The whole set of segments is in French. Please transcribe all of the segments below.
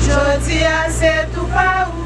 Jodi a c'est tout pas où.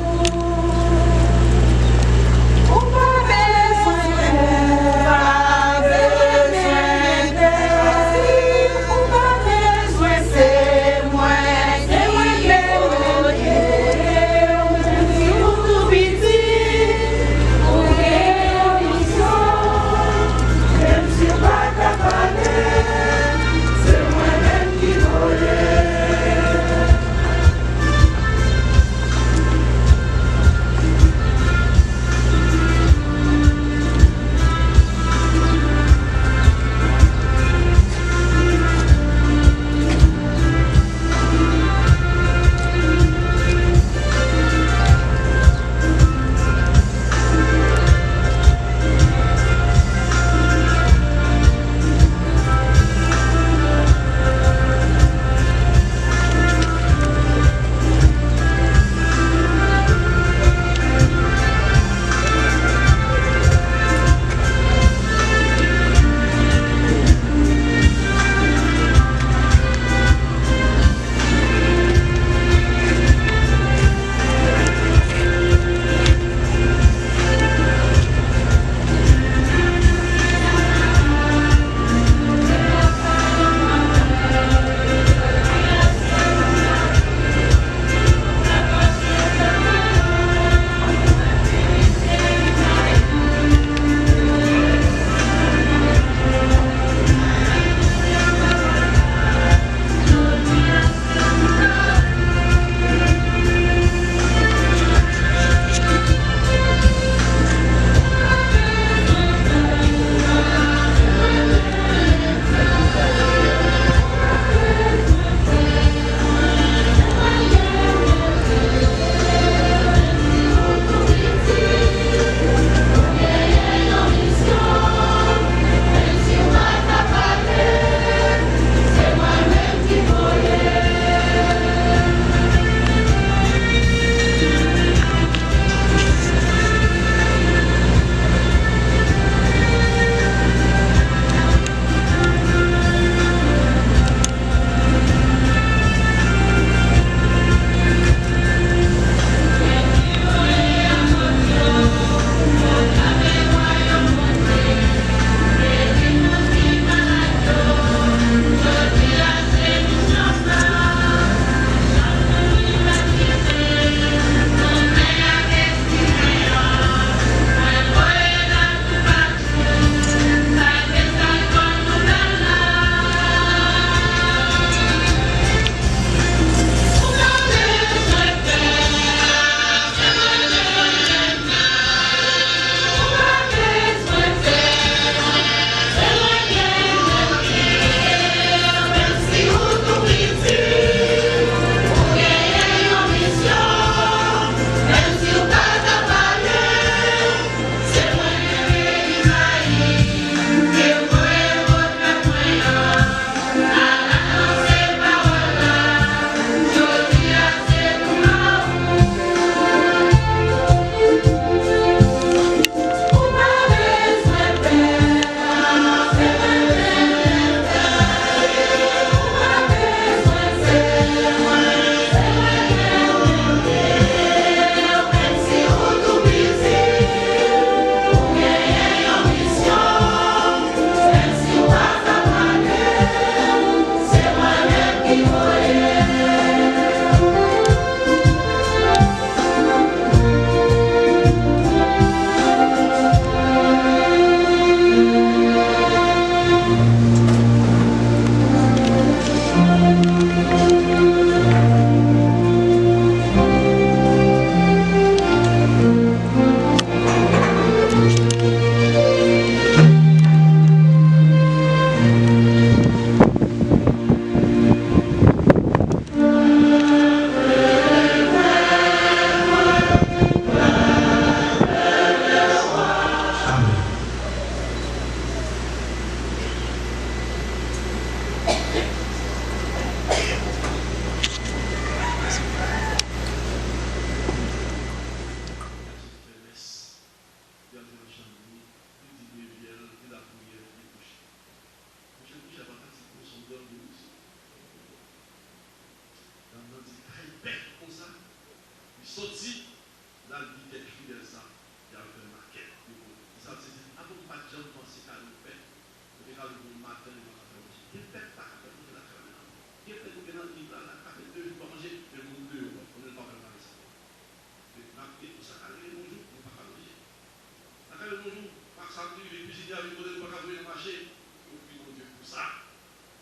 samedi, les cuisiniers avaient posé le pas de marché. On prie mon Dieu pour ça.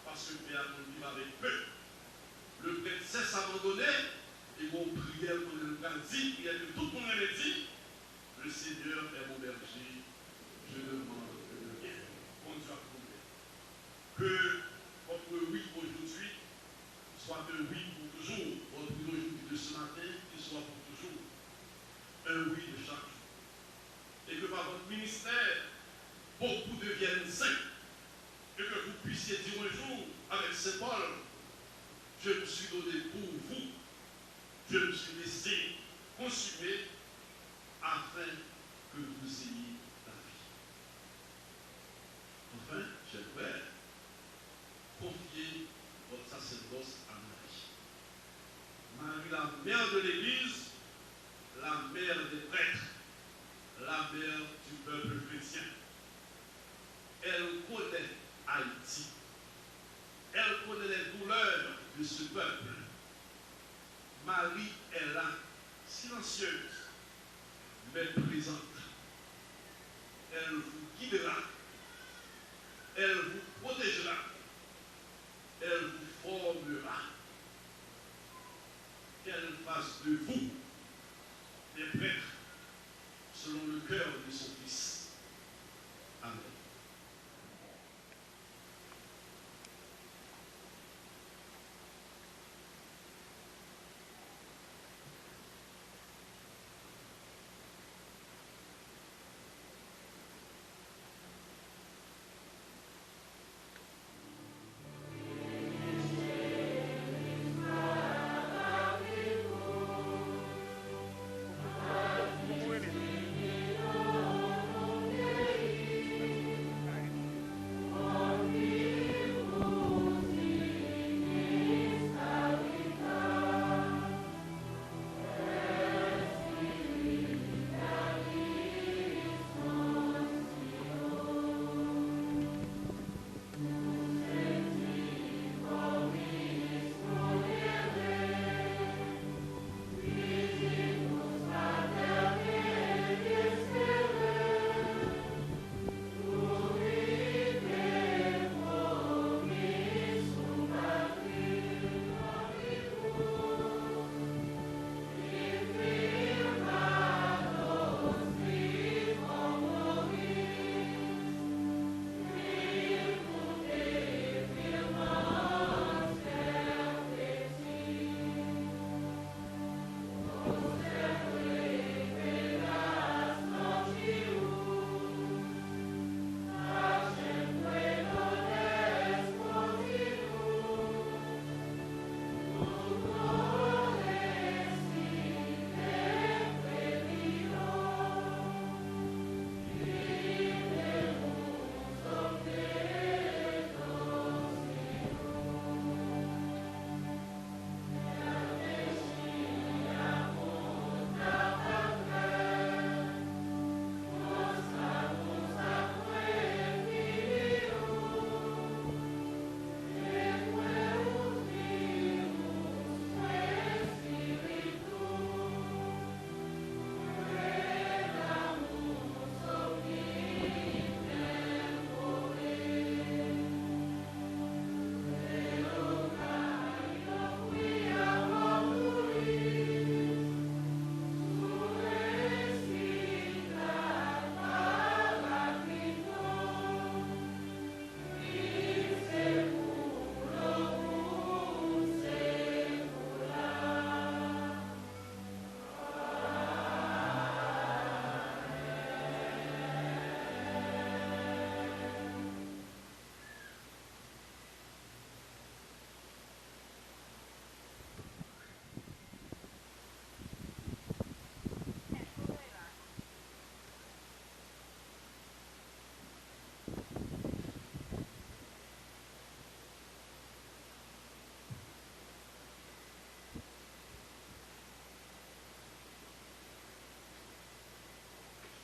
Parce que Père nous vit avec peu. Le prêtre cesse abandonné. Et mon prière pour le dit, prière que tout le monde avait dit, le Seigneur est mon berger, je ne manque de rien. Bon Dieu a prouvé. Que votre oui aujourd'hui soit un oui pour toujours. Votre oui aujourd'hui de ce matin, qu'il soit pour toujours. Un oui de chaque jour. Et que par votre ministère, beaucoup deviennent saints. Et que vous puissiez dire un jour avec Saint Paul, je me suis donné pour vous. Je me suis laissé consumer afin que vous ayez la vie. Enfin, chers frères, confiez votre sacerdoce à Marie. Marie, la mère de l'Église, la mère des prêtres, la mère du peuple chrétien. Elle connaît Haïti. Elle connaît les douleurs de ce peuple. Marie est là, silencieuse, mais présente. Elle vous guidera, elle vous protégera, elle vous formera. Qu'elle fasse de vous des prêtres selon le cœur de son Fils. Amen.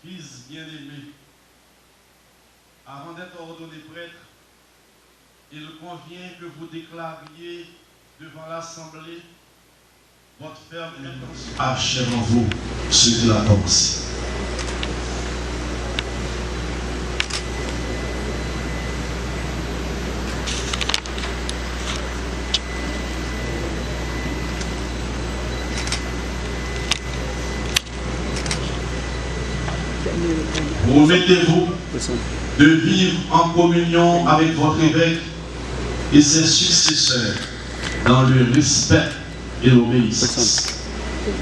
Fils bien-aimé, avant d'être ordonné prêtre, il convient que vous déclariez devant l'Assemblée votre ferme intention. Achève en vous ce qu'il a commencé. Promettez-vous de vivre en communion avec votre évêque et ses successeurs dans le respect et l'obéissance.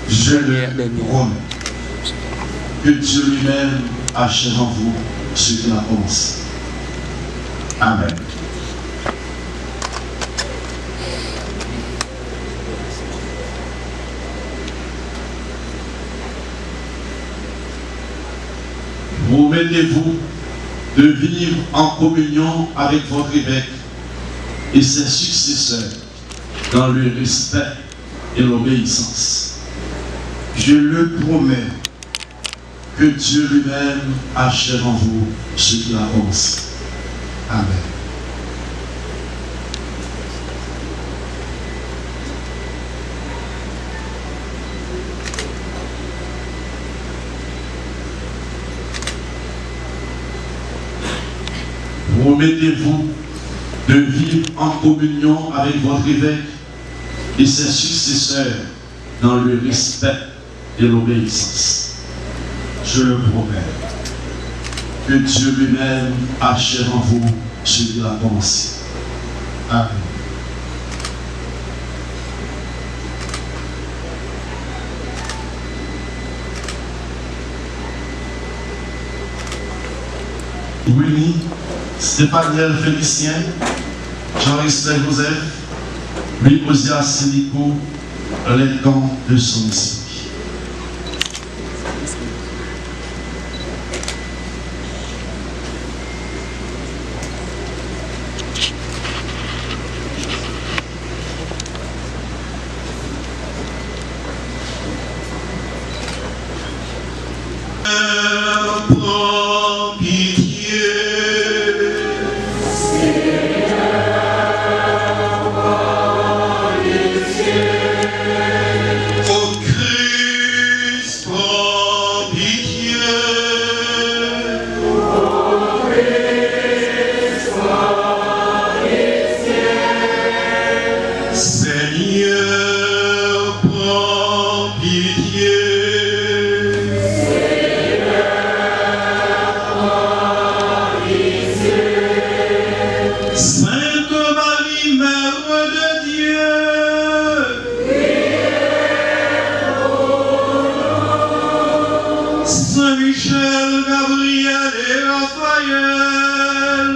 Je le promets. Que Dieu lui-même achève en vous ce qu'il a commencé. Amen. Promettez-vous de vivre en communion avec votre évêque et ses successeurs dans le respect et l'obéissance. Je le promets. Que Dieu lui-même achève en vous ce qu'il a commencé. Amen. Promettez-vous de vivre en communion avec votre évêque et ses successeurs dans le respect et l'obéissance. Je le promets. Que Dieu lui-même achève en vous ce qu'il a commencé. Amen. Willy, Stéphaniel Félicien, Jean-Esther Joseph, Louis Osias Silico, les camps de son ici. Prends pitié. Ô Christ, prends pitié. Seigneur, prends pitié. Sainte Marie, Mère de Dieu, Saint Michel, Gabriel et Raphaël,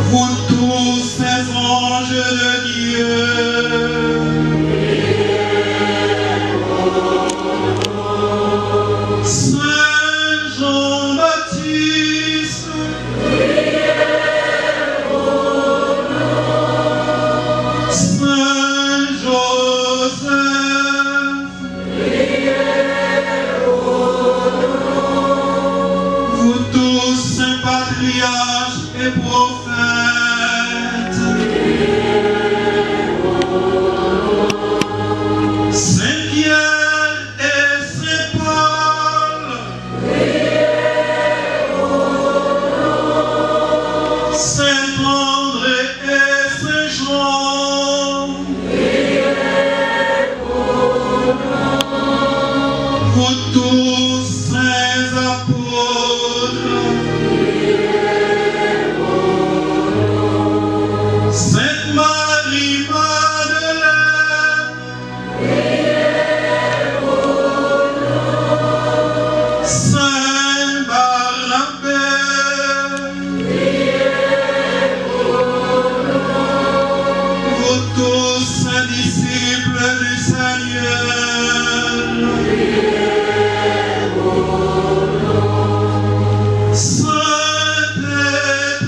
vous tous ces anges de Dieu, Saint Jean-Baptiste, Saint Joseph, vous tous saints patriarches et prophètes, Saint Pierre et Saint Paul, Saint André et Saint Jean, vous tous saints apôtres, Sainte Marie Madeleine, Saint Barnabé, vous tous saints disciples du Seigneur, Saint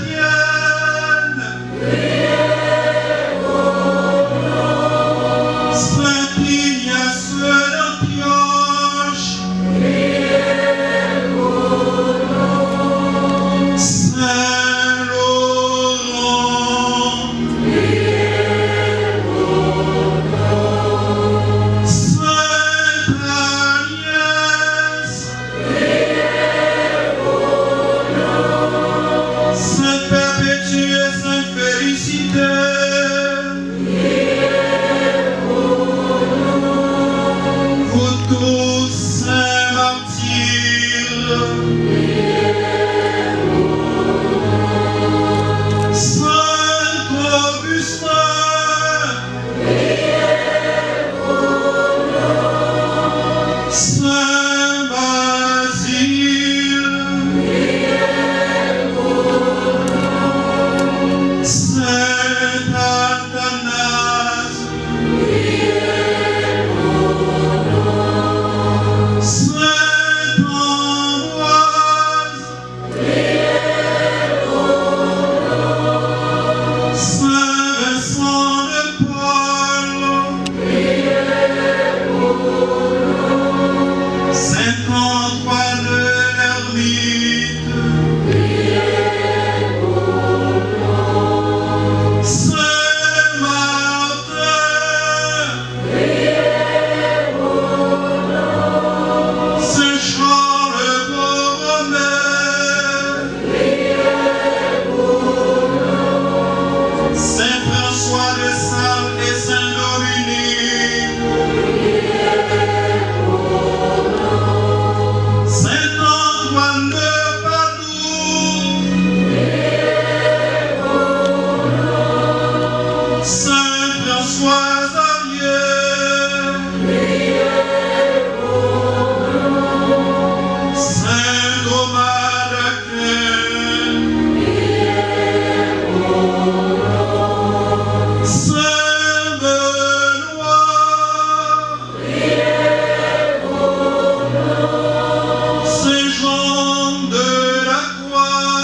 Étienne, Saint Ignace d'Antioche, Saint Laurent, Sainte Agnès, tous saints martyrs, Saint Augustin, Saint Basile, Saint Athanase, Saint Ambroise, Saint Vincent de Paul, Saint Antoine l'Ermite, Saint Martin, Saint Charles Borromée, Saint François de Sales et Saint Dominique, Saint Antoine de Padoue, Saint François Xavier, Saint Thomas d'Aquin, Saint Benoît, Saint Jean de la Croix,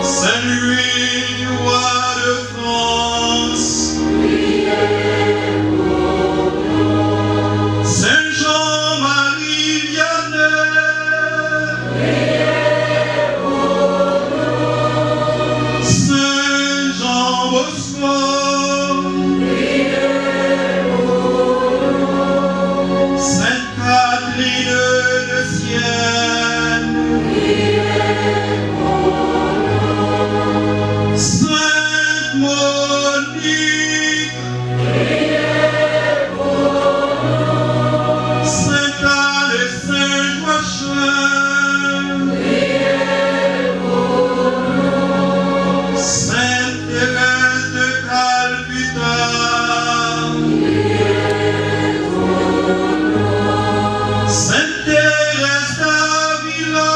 Saint Louis, roi de France, Saint Jean-Marie Vianney, Saint Jean Bosco, Sainte Catherine de Sienne, Sainte Monique, Sainte Anne et Saint Joachim, Sainte Thérèse de Calcutta, Sainte Thérèse d'Avila,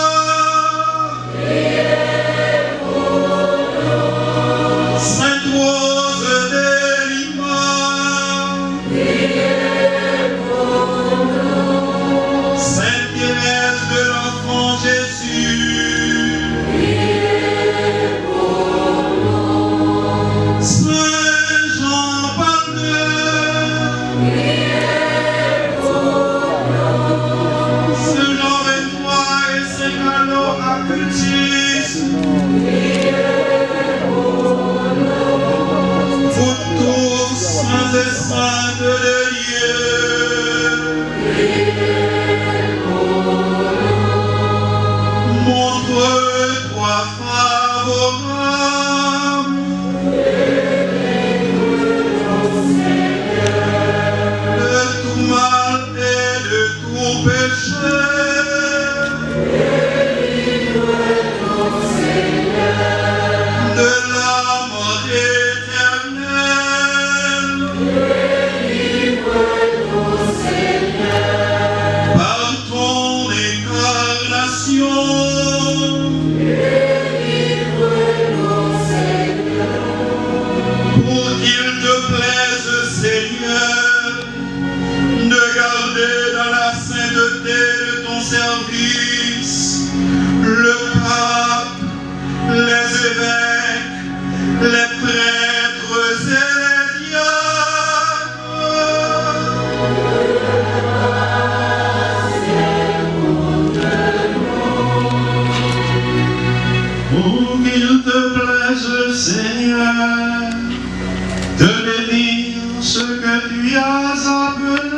Sainte Rose de Lima, Sainte Thérèse de l'Enfant Jésus, Saint Jean Baptiste, Saint Jean 23 et Saint Gallo Acutis, vous tous saints et saintes de Dieu, montre-toi favorable, de tout mal et de tout péché, de la mort éternelle, par ton incarnation, pour qu'il te plaise, Seigneur, de garder dans la sainteté de ton service le pape, les évêques, les prêtres et les diacres. Pour qu'il te plaise, Seigneur, de bénir ce que tu as appelé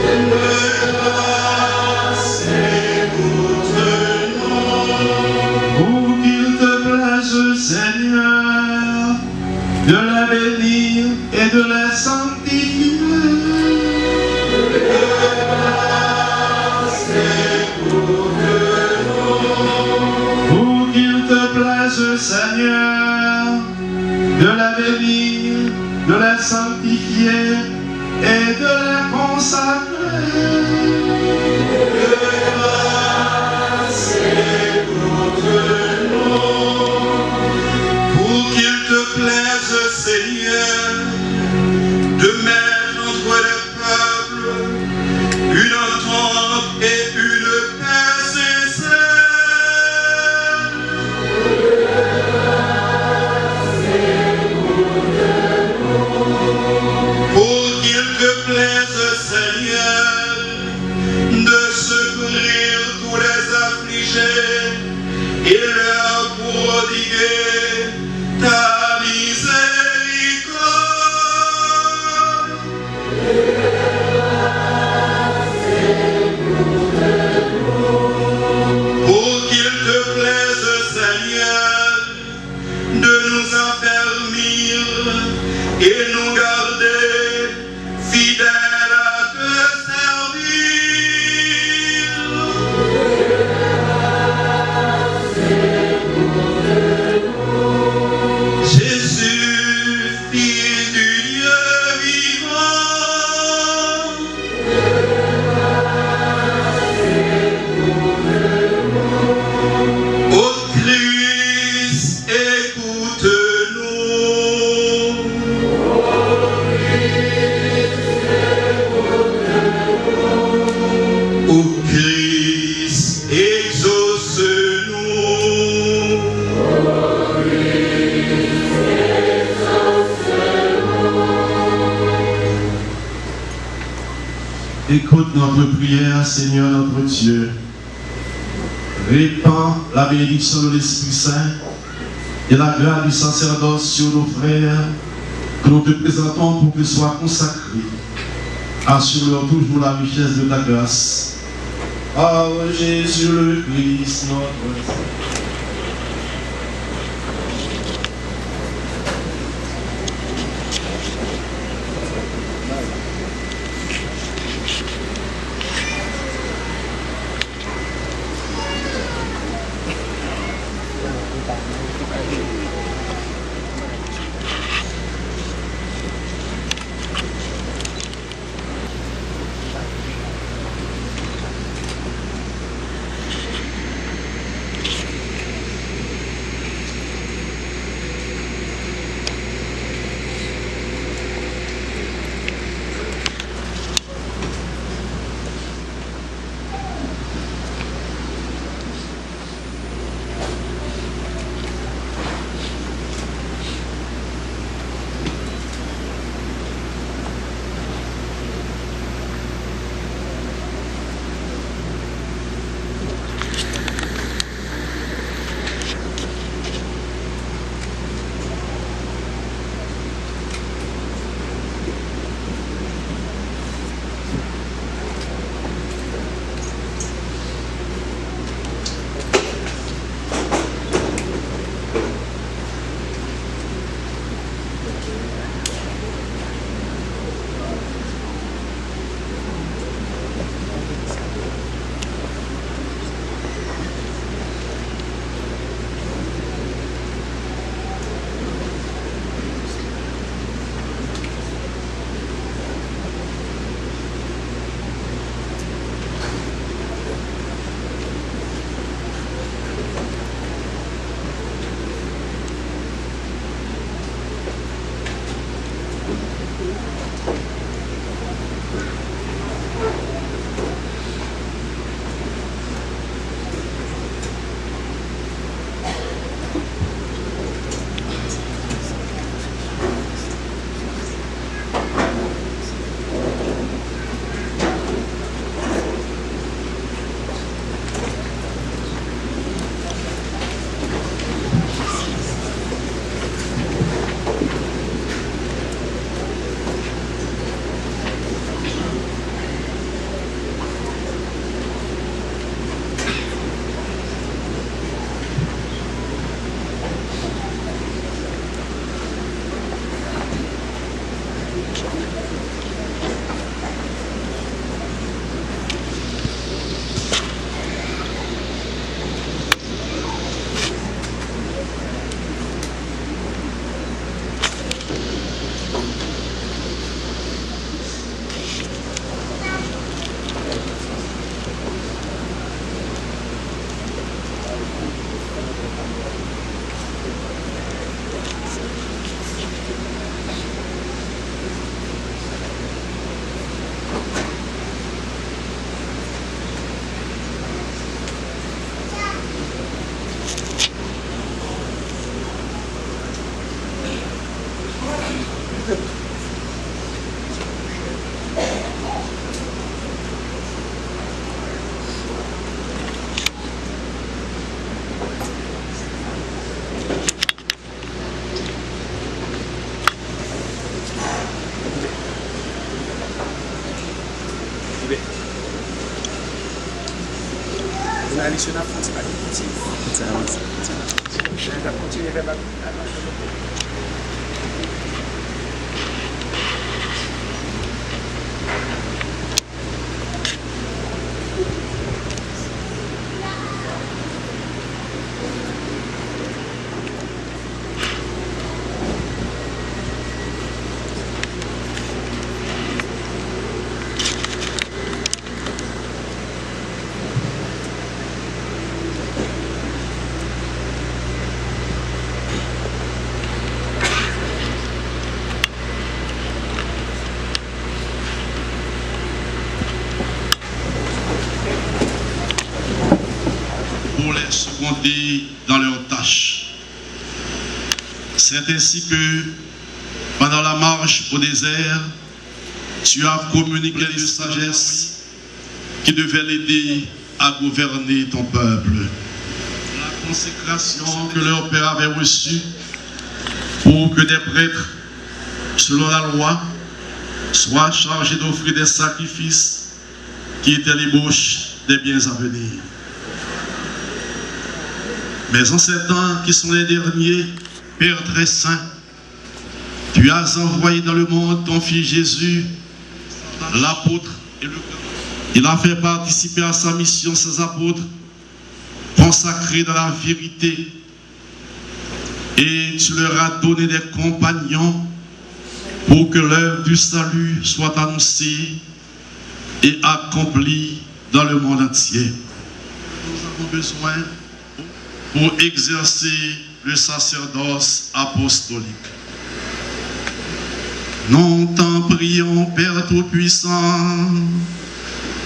de grâce et pour qu'il te plaise, Seigneur, de la bénir et de les sanctifier. Pour qu'il te plaise, Seigneur, de les bénir, de les sanctifier et de les consacrer. Pour qu'il te plaise, Seigneur, de mettre entre les peuples une entente et une paix sincère. Pour qu'il te plaise, Seigneur, de secourir tous les affligés et leur prodiguer ta miséricorde. Pour qu'il te plaise, Seigneur, de nous affermir et nous garder fidèles à te servir. Jésus, Fils du Dieu vivant, ô Christ, écoute-nous. Ô Christ, exauce-nous. Écoute notre prière, Seigneur notre Dieu. Répands la bénédiction de l'Esprit Saint et la grâce du sacerdoce sur nos frères que nous te présentons pour qu'ils soient consacrés. Assure-leur toujours la richesse de ta grâce. Par Jésus le Christ, notre Seigneur. On a allé sur la France, pas de continue. On va continuer vers la pour les seconder dans leurs tâches. C'est ainsi que, pendant la marche au désert, tu as communiqué de sagesse qui devait l'aider à gouverner ton peuple. La consécration que leur père avait reçue pour que des prêtres, selon la loi, soient chargés d'offrir des sacrifices qui étaient l'ébauche des biens à venir. Mais en ces temps qui sont les derniers, Père très saint, tu as envoyé dans le monde ton Fils Jésus, l'apôtre et le grand. Il a fait participer à sa mission ses apôtres, consacrés dans la vérité. Et tu leur as donné des compagnons pour que l'œuvre du salut soit annoncée et accomplie dans le monde entier. Nous avons besoin pour exercer le sacerdoce apostolique. Nous t'en prions, Père Tout-Puissant,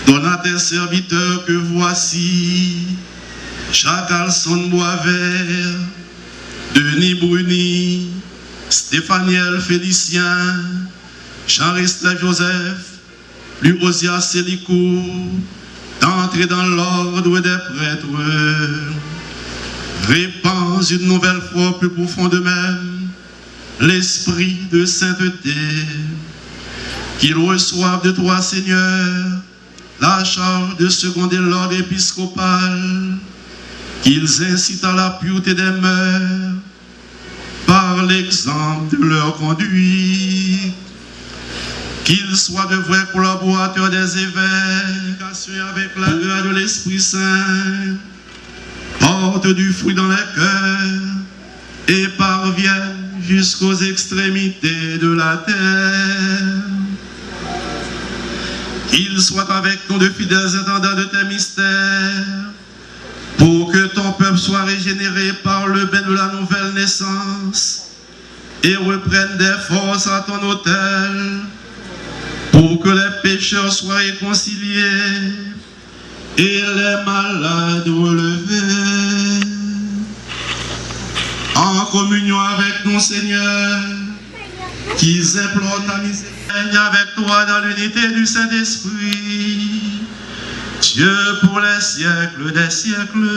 donne à tes serviteurs que voici Jacques-Alson Boisvert, Denis Bruni, Stéphaniel Félicien, Jean-Ristin Joseph, Luosia Sélicourt, d'entrer dans l'ordre des prêtres. Répands une nouvelle fois plus profond de même l'esprit de sainteté, qu'ils reçoivent de toi, Seigneur, la charge de seconder l'ordre épiscopal, qu'ils incitent à la pureté des mœurs par l'exemple de leur conduite, qu'ils soient de vrais collaborateurs des évêques, avec la grâce de l'Esprit Saint, portent du fruit dans les cœurs et parviennent jusqu'aux extrémités de la terre. Qu'ils soient avec nous de fidèles intendants de tes mystères, pour que ton peuple soit régénéré par le bain de la nouvelle naissance et reprenne des forces à ton autel, pour que les pécheurs soient réconciliés et les malades relevés. En communion avec nous, Seigneur, qui implorent ta miséricorde avec toi dans l'unité du Saint-Esprit, Dieu pour les siècles des siècles.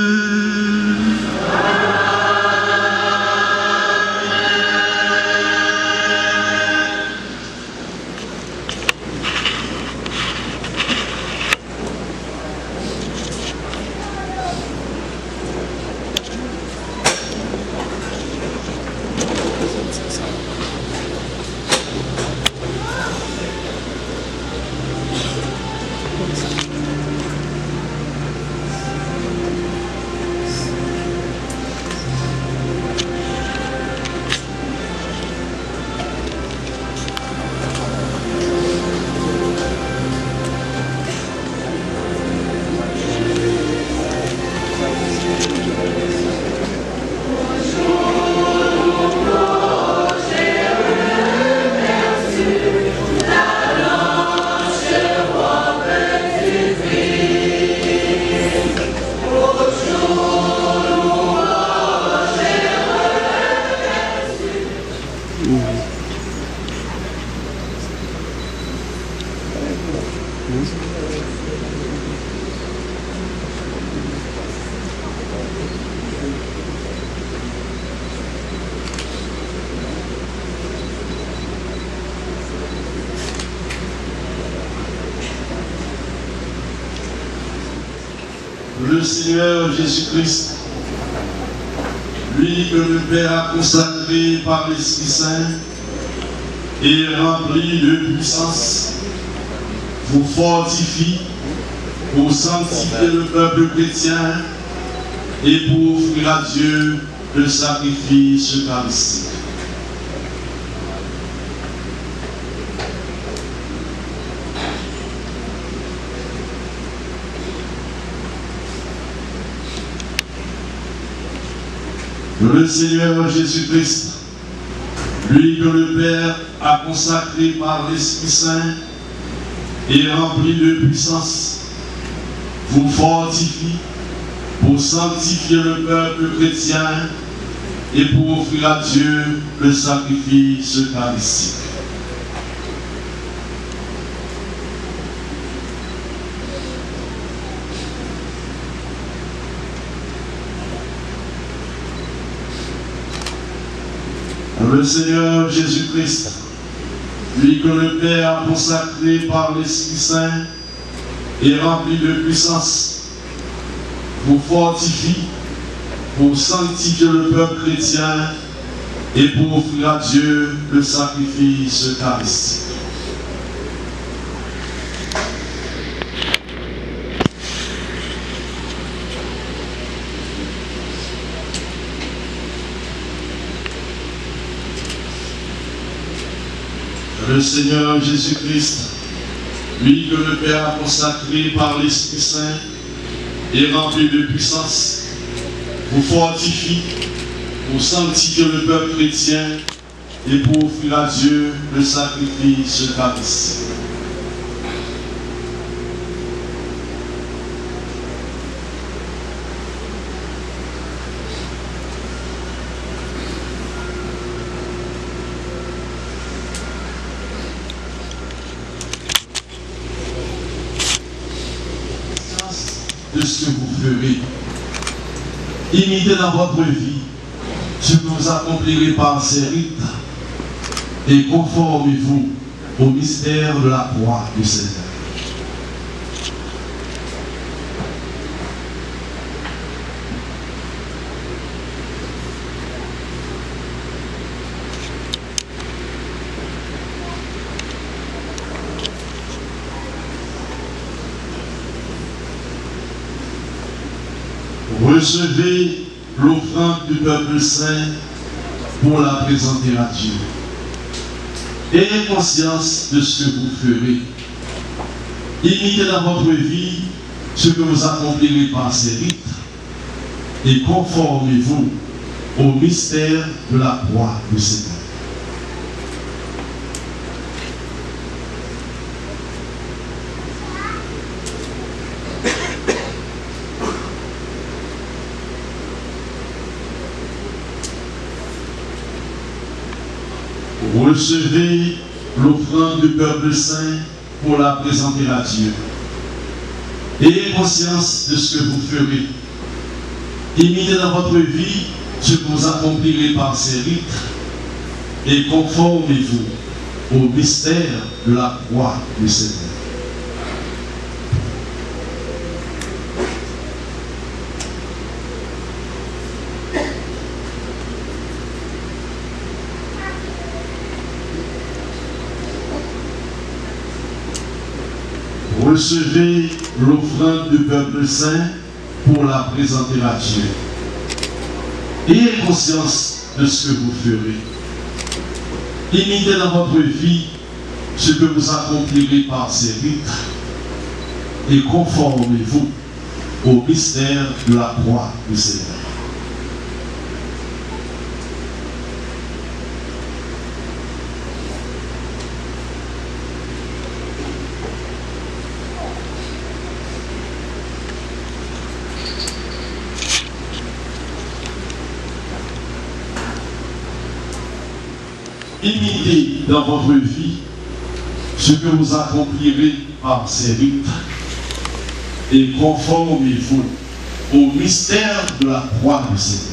le Seigneur Jésus-Christ, lui que le Père a consacré par l'Esprit Saint et rempli de puissance, vous fortifie pour sanctifier le peuple chrétien et pour offrir à Dieu le sacrifice eucharistique. Le Seigneur Jésus-Christ, lui que le Père a consacré par l'Esprit Saint et rempli de puissance, vous fortifie pour sanctifier le peuple chrétien et pour offrir à Dieu le sacrifice eucharistique. Le Seigneur Jésus-Christ, lui que le Père a consacré par l'Esprit Saint et rempli de puissance, vous fortifie pour sanctifier le peuple chrétien et pour offrir à Dieu le sacrifice eucharistique. Le Seigneur Jésus-Christ, lui que le Père a consacré par l'Esprit Saint et rempli de puissance, vous fortifie pour sanctifier le peuple chrétien et pour offrir à Dieu le sacrifice eucharistique. De ce que vous ferez. Imitez dans votre vie ce que vous accomplirez par ces rites et conformez-vous au mystère de la croix du Seigneur. Recevez l'offrande du peuple saint pour la présenter à Dieu. Ayez conscience de ce que vous ferez. Imitez dans votre vie ce que vous accomplirez par ces rites et conformez-vous au mystère de la croix du Seigneur. Recevez l'offrande du peuple saint pour la présenter à Dieu. Ayez conscience de ce que vous ferez. Imitez dans votre vie ce que vous accomplirez par ces rites et conformez-vous au mystère de la croix du Seigneur. Recevez l'offrande du peuple saint pour la présenter à Dieu. Ayez conscience de ce que vous ferez. Imitez dans votre vie ce que vous accomplirez par ces rites et conformez-vous au mystère de la croix du Seigneur. Imitez dans votre vie ce que vous accomplirez par ces rites et conformez-vous au mystère de la croix du Seigneur.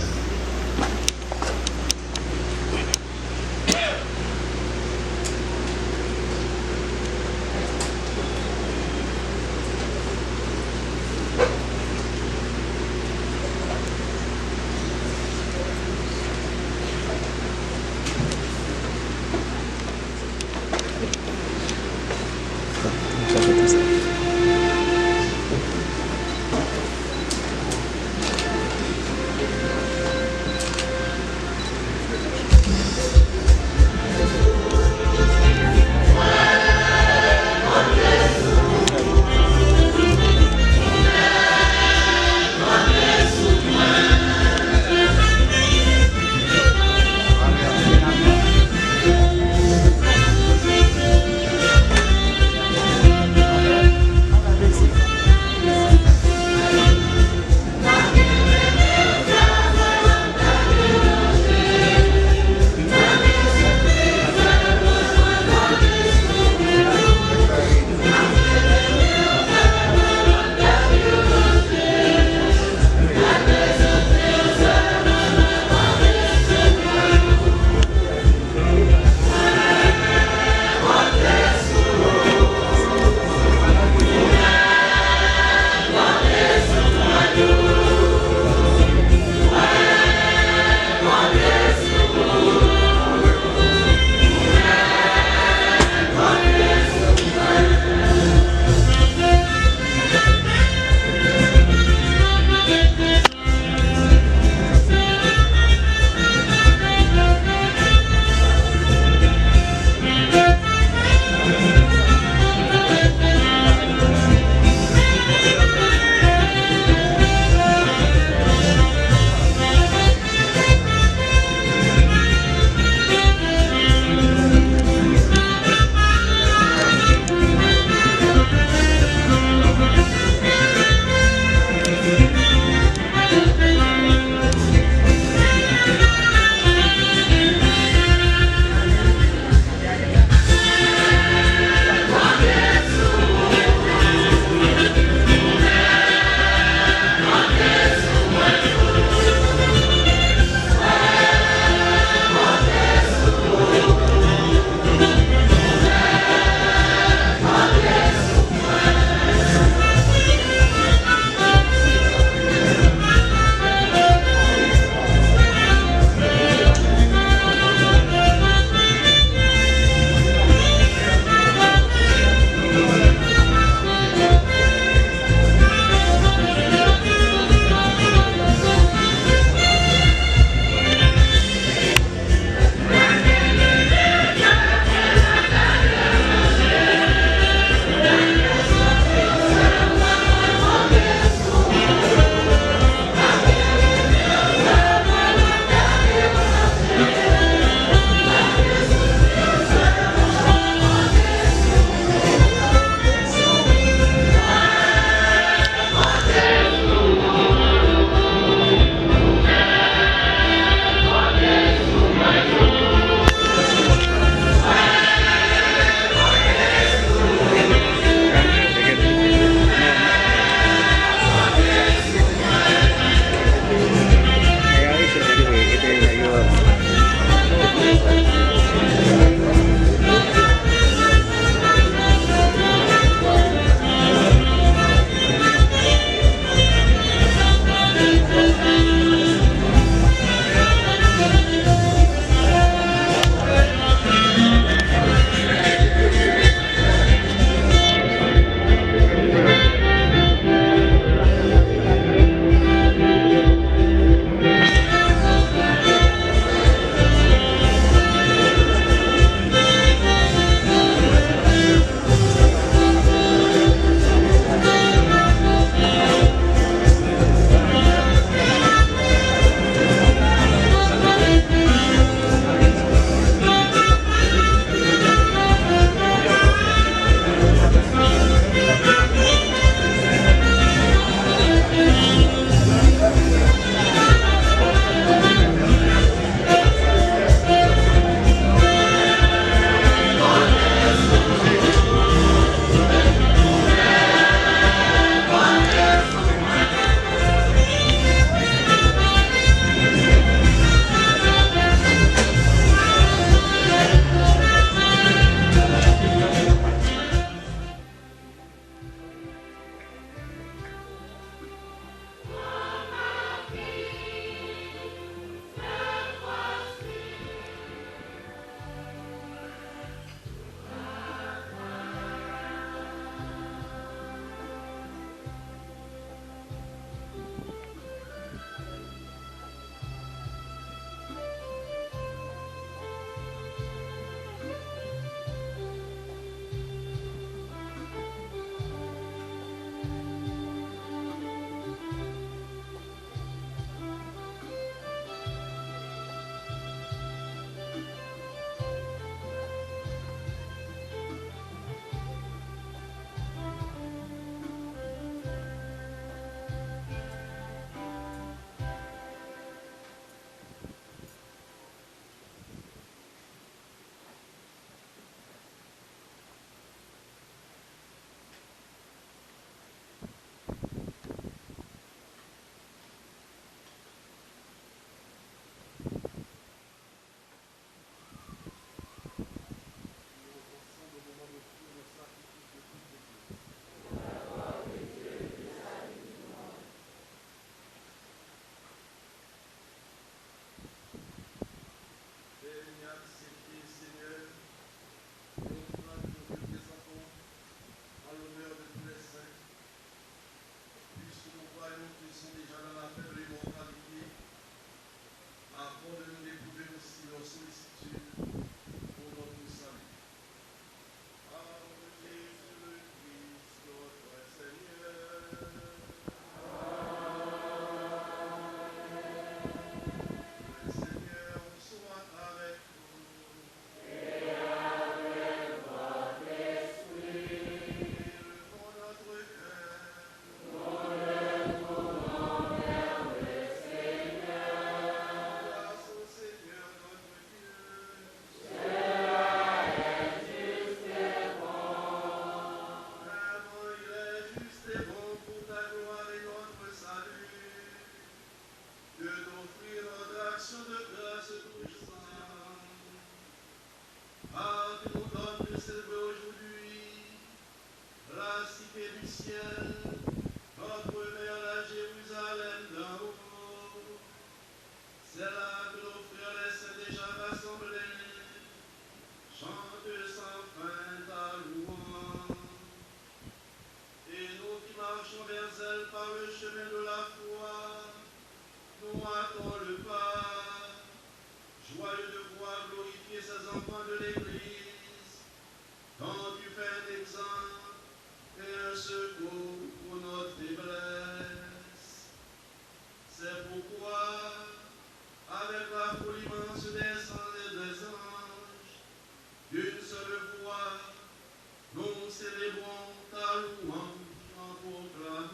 un secours pour notre faiblesse. C'est pourquoi, avec la folie immense des saints et des anges, d'une seule voix, nous célébrons ta louange en proclamant.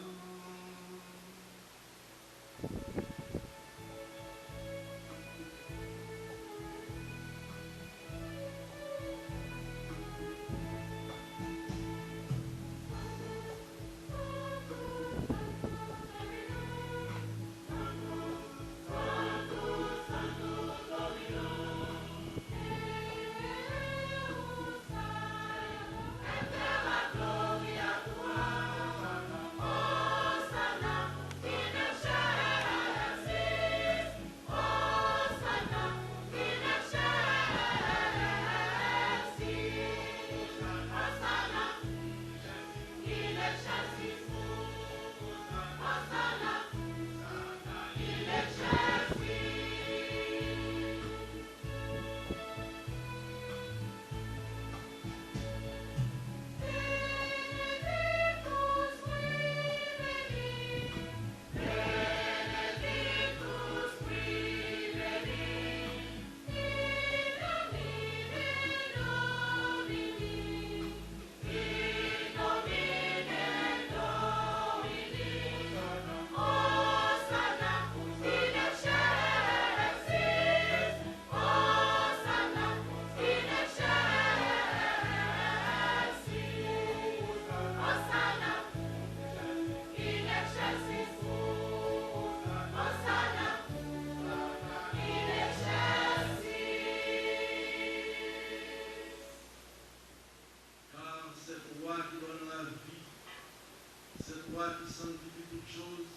Cette loi qui sanctifie toutes choses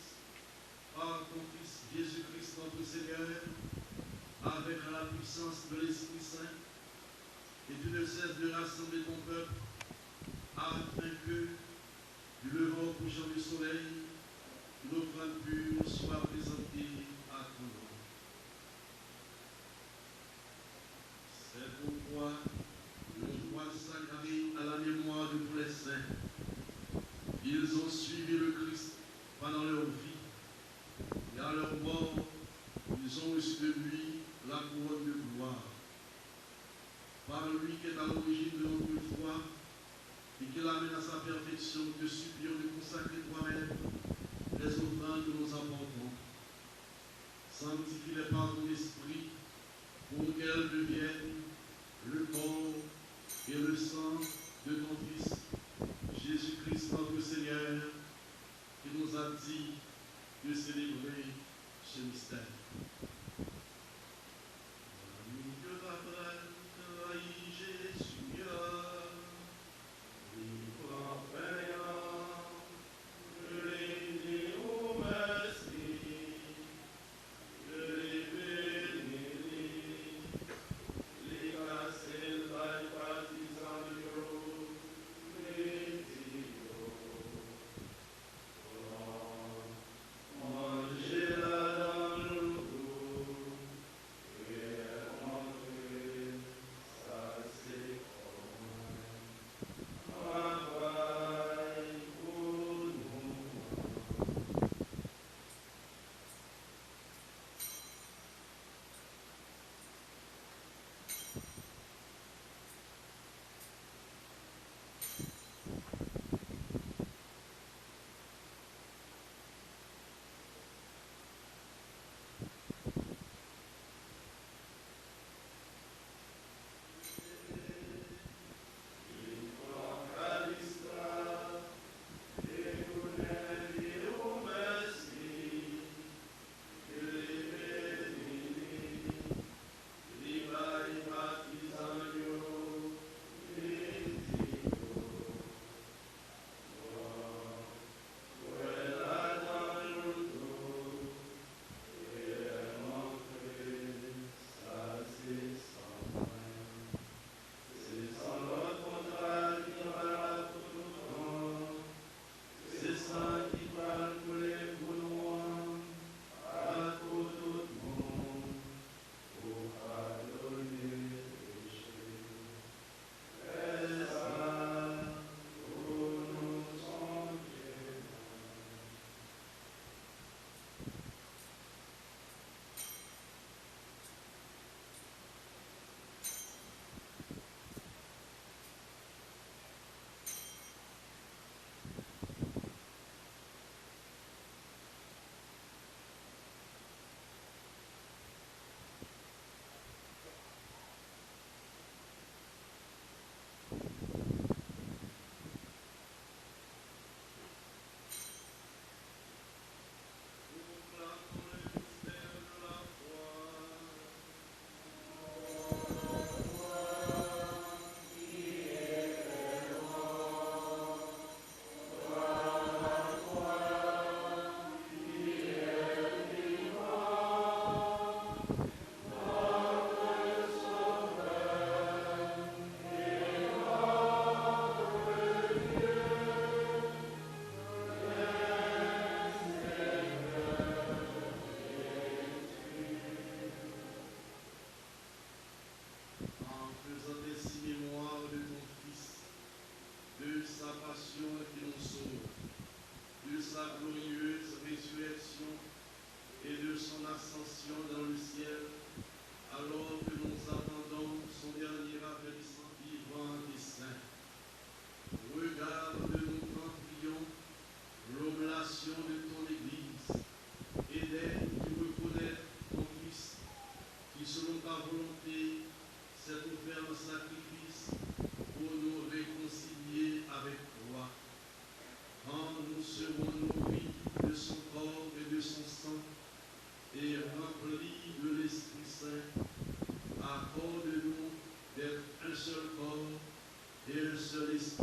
par ton Fils Jésus-Christ notre Seigneur, avec la puissance de l'Esprit Saint, et tu ne cesses de rassembler ton peuple, afin que, du levant au couchant du soleil, une offrande pure soit présentée à ton nom. C'est pourquoi nous dois sacrer à la mémoire de tous les saints. Ils ont suivi le Christ pendant leur vie, et à leur mort, ils ont reçu de lui la couronne de gloire. Par lui qui est à l'origine de notre foi, et qui l'amène à sa perfection, te supplions de consacrer toi-même les offrandes que nous apportons. Sanctifie-les par ton esprit, pour qu'elles deviennent le corps et le sang de ton Fils, Jésus-Christ notre Seigneur, qui nous a dit de célébrer ce mystère. Angela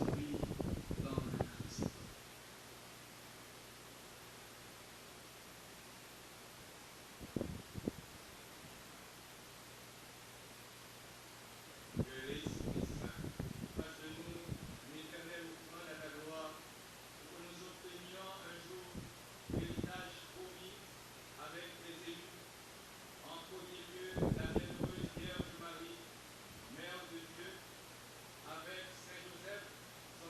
instruits dans le Christ. Parce que nous, l'Éternel, au courant de ta gloire, pour que nous obtenions un jour l'héritage promis avec les élus. En premier lieu, la bienheureuse Vierge Marie, Mère de Dieu, avec Saint Joseph, son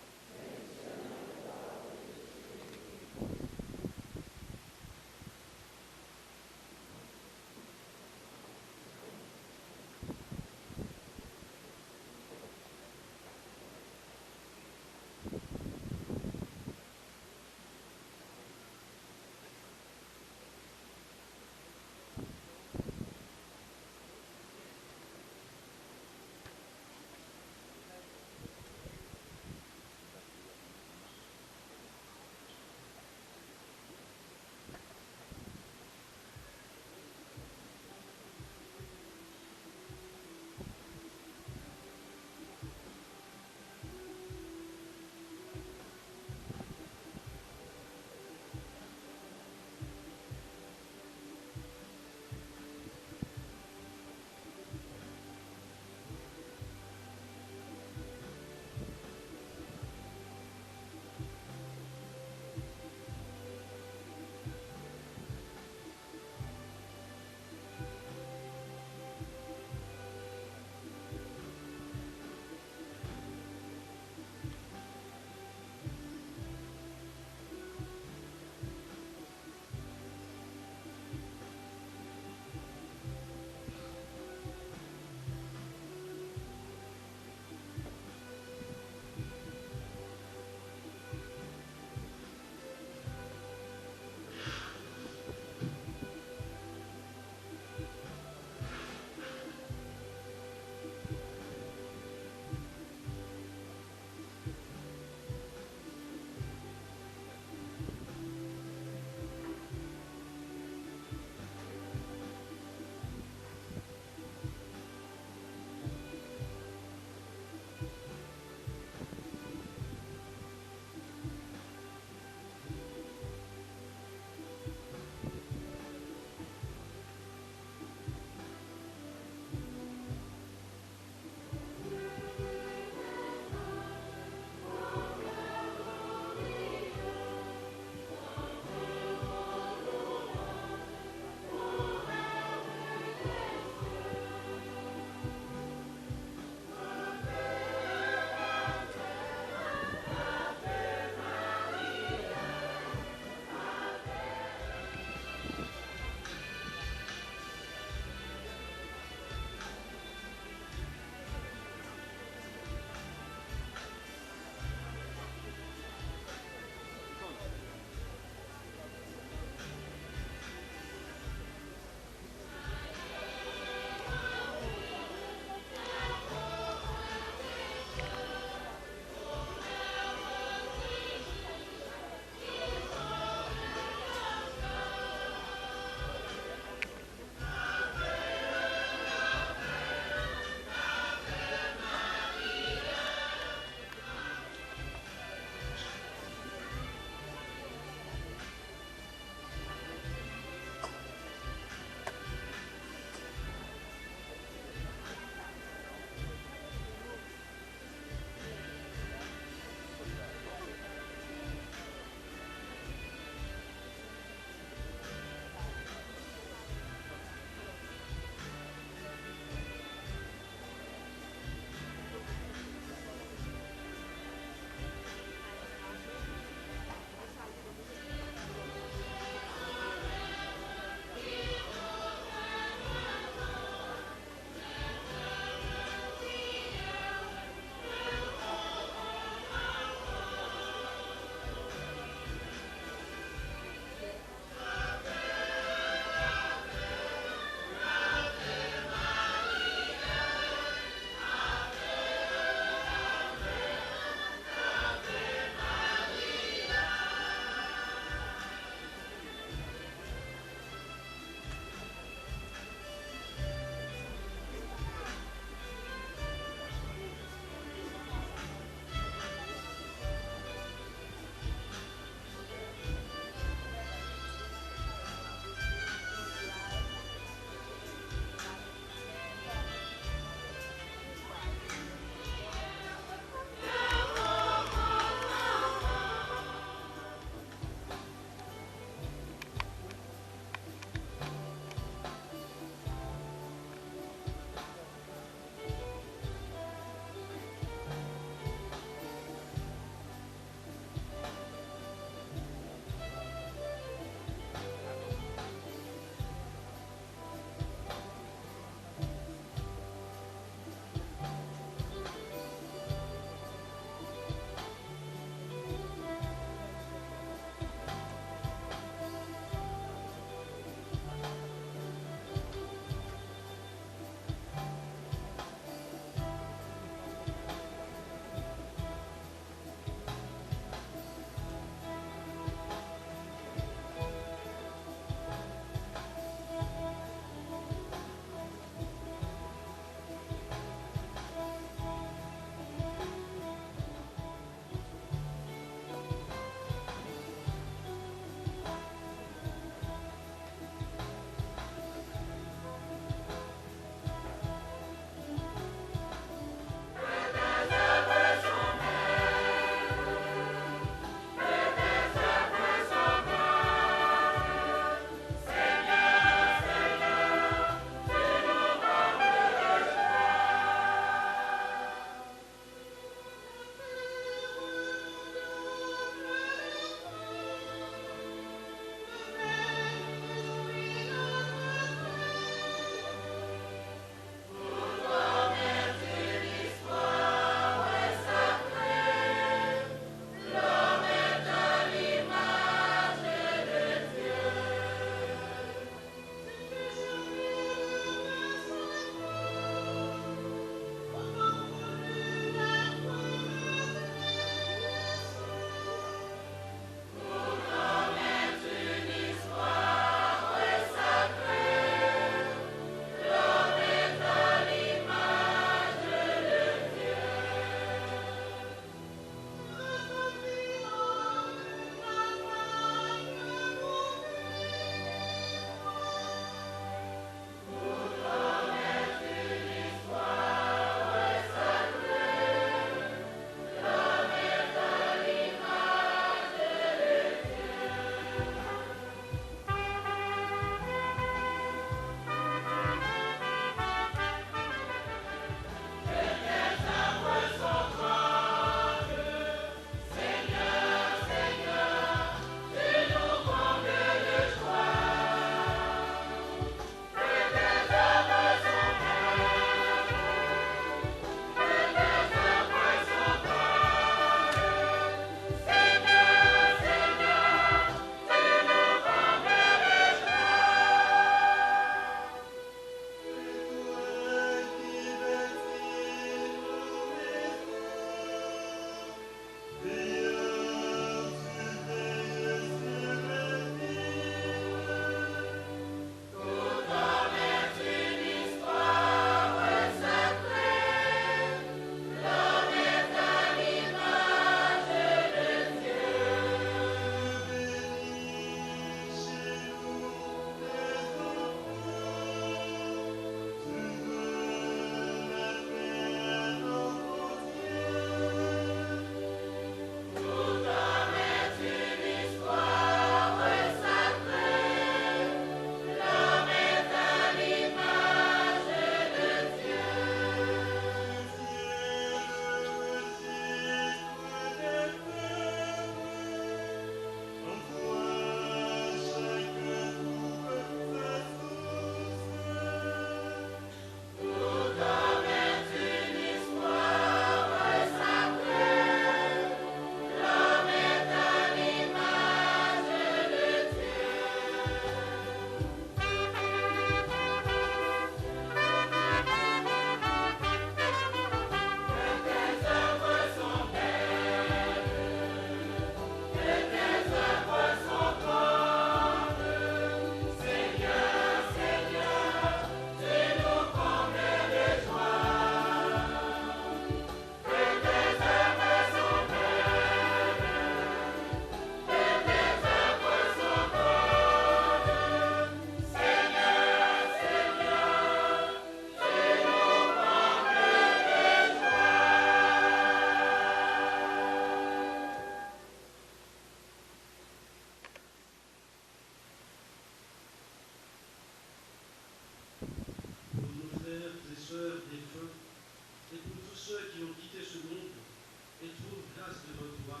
grâce de notre roi,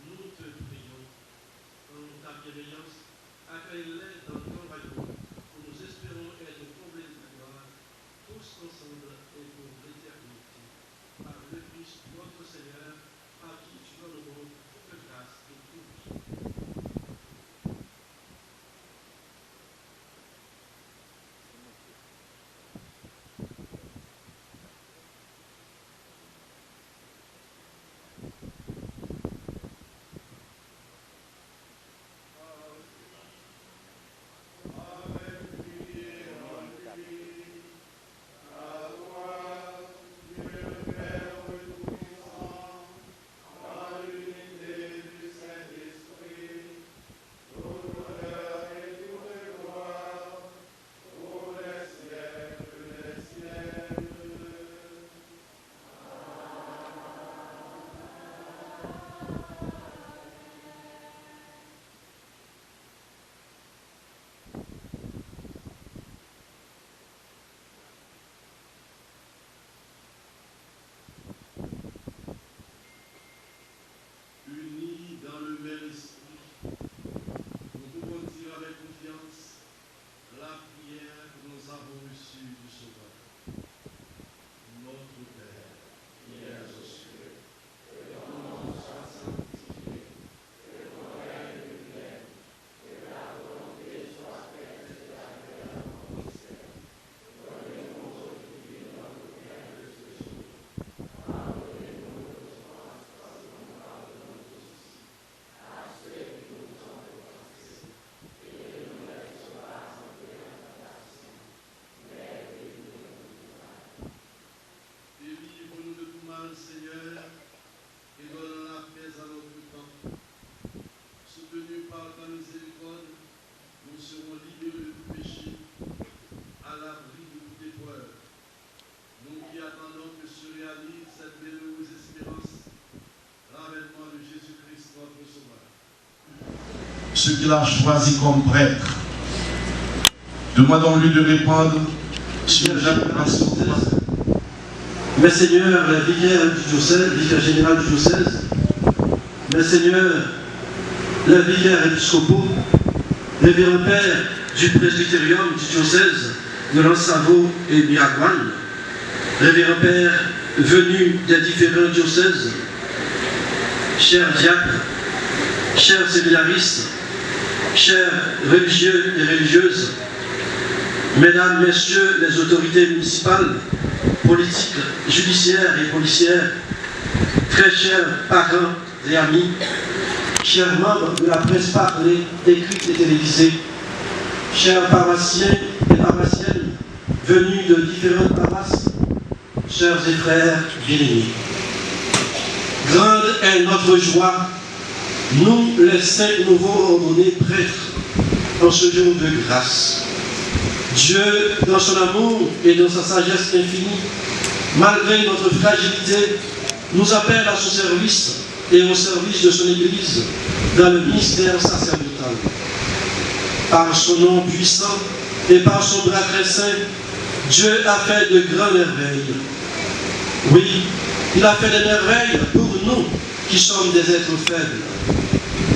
nous te prions. En ta bienveillance, accueille-les dans ton royaume, où nous espérons être comblés de ta gloire, tous ensemble et pour l'éternité. Par le Christ, notre Seigneur, à qui tu donnes toute grâce et tout bien. Unis dans le même esprit, nous pouvons dire avec confiance la prière que nous avons reçue du Sauveur. Notre Père, qui es aux cieux, que ton nom soit sanctifié, que ton règne vienne, que ta volonté soit faite sur la terre comme au ciel. Donnez-nous aujourd'hui notre pain de ce jour. Pardonnez-nous nos offenses, comme nous pardonnons aussi à ceux qui nous ont offensés. Et ne nous laisse pas entrer en tentation, mais délivre-nous du mal. Délivre-nous de tout mal, Seigneur, et donne la paix à notre temps. Soutenus par ta miséricorde, nous serons libérés du péché, à l'abri de toute épreuve. Nous qui attendons que se réalise cette bienheureuse espérance, l'avènement de Jésus-Christ, notre Sauveur. Ceux qu'il a choisis comme prêtre, demandons-lui de répondre sur la génération. Mais Seigneur, le vicaire du diocèse, vicaire général du diocèse, mais Seigneur, le vicaire épiscopal, révérend père du presbytérium du diocèse de Lansavo et Biragouane, révérend père venu des différents diocèses, chers diacres, chers séminaristes, chers religieux et religieuses, mesdames, messieurs les autorités municipales, politiques, judiciaires et policières, très chers parents et amis, chers membres de la presse parlée, écrite et télévisée, chers paroissiens et paroissiennes venus de différentes paroisses, sœurs et frères bien-aimés. Grande est notre joie, nous les 5 nouveaux ordonnés prêtres, en ce jour de grâce. Dieu, dans son amour et dans sa sagesse infinie, malgré notre fragilité, nous appelle à son service et au service de son Église dans le ministère sacerdotal. Par son nom puissant et par son bras très saint, Dieu a fait de grands merveilles. Oui, il a fait des merveilles pour nous qui sommes des êtres faibles.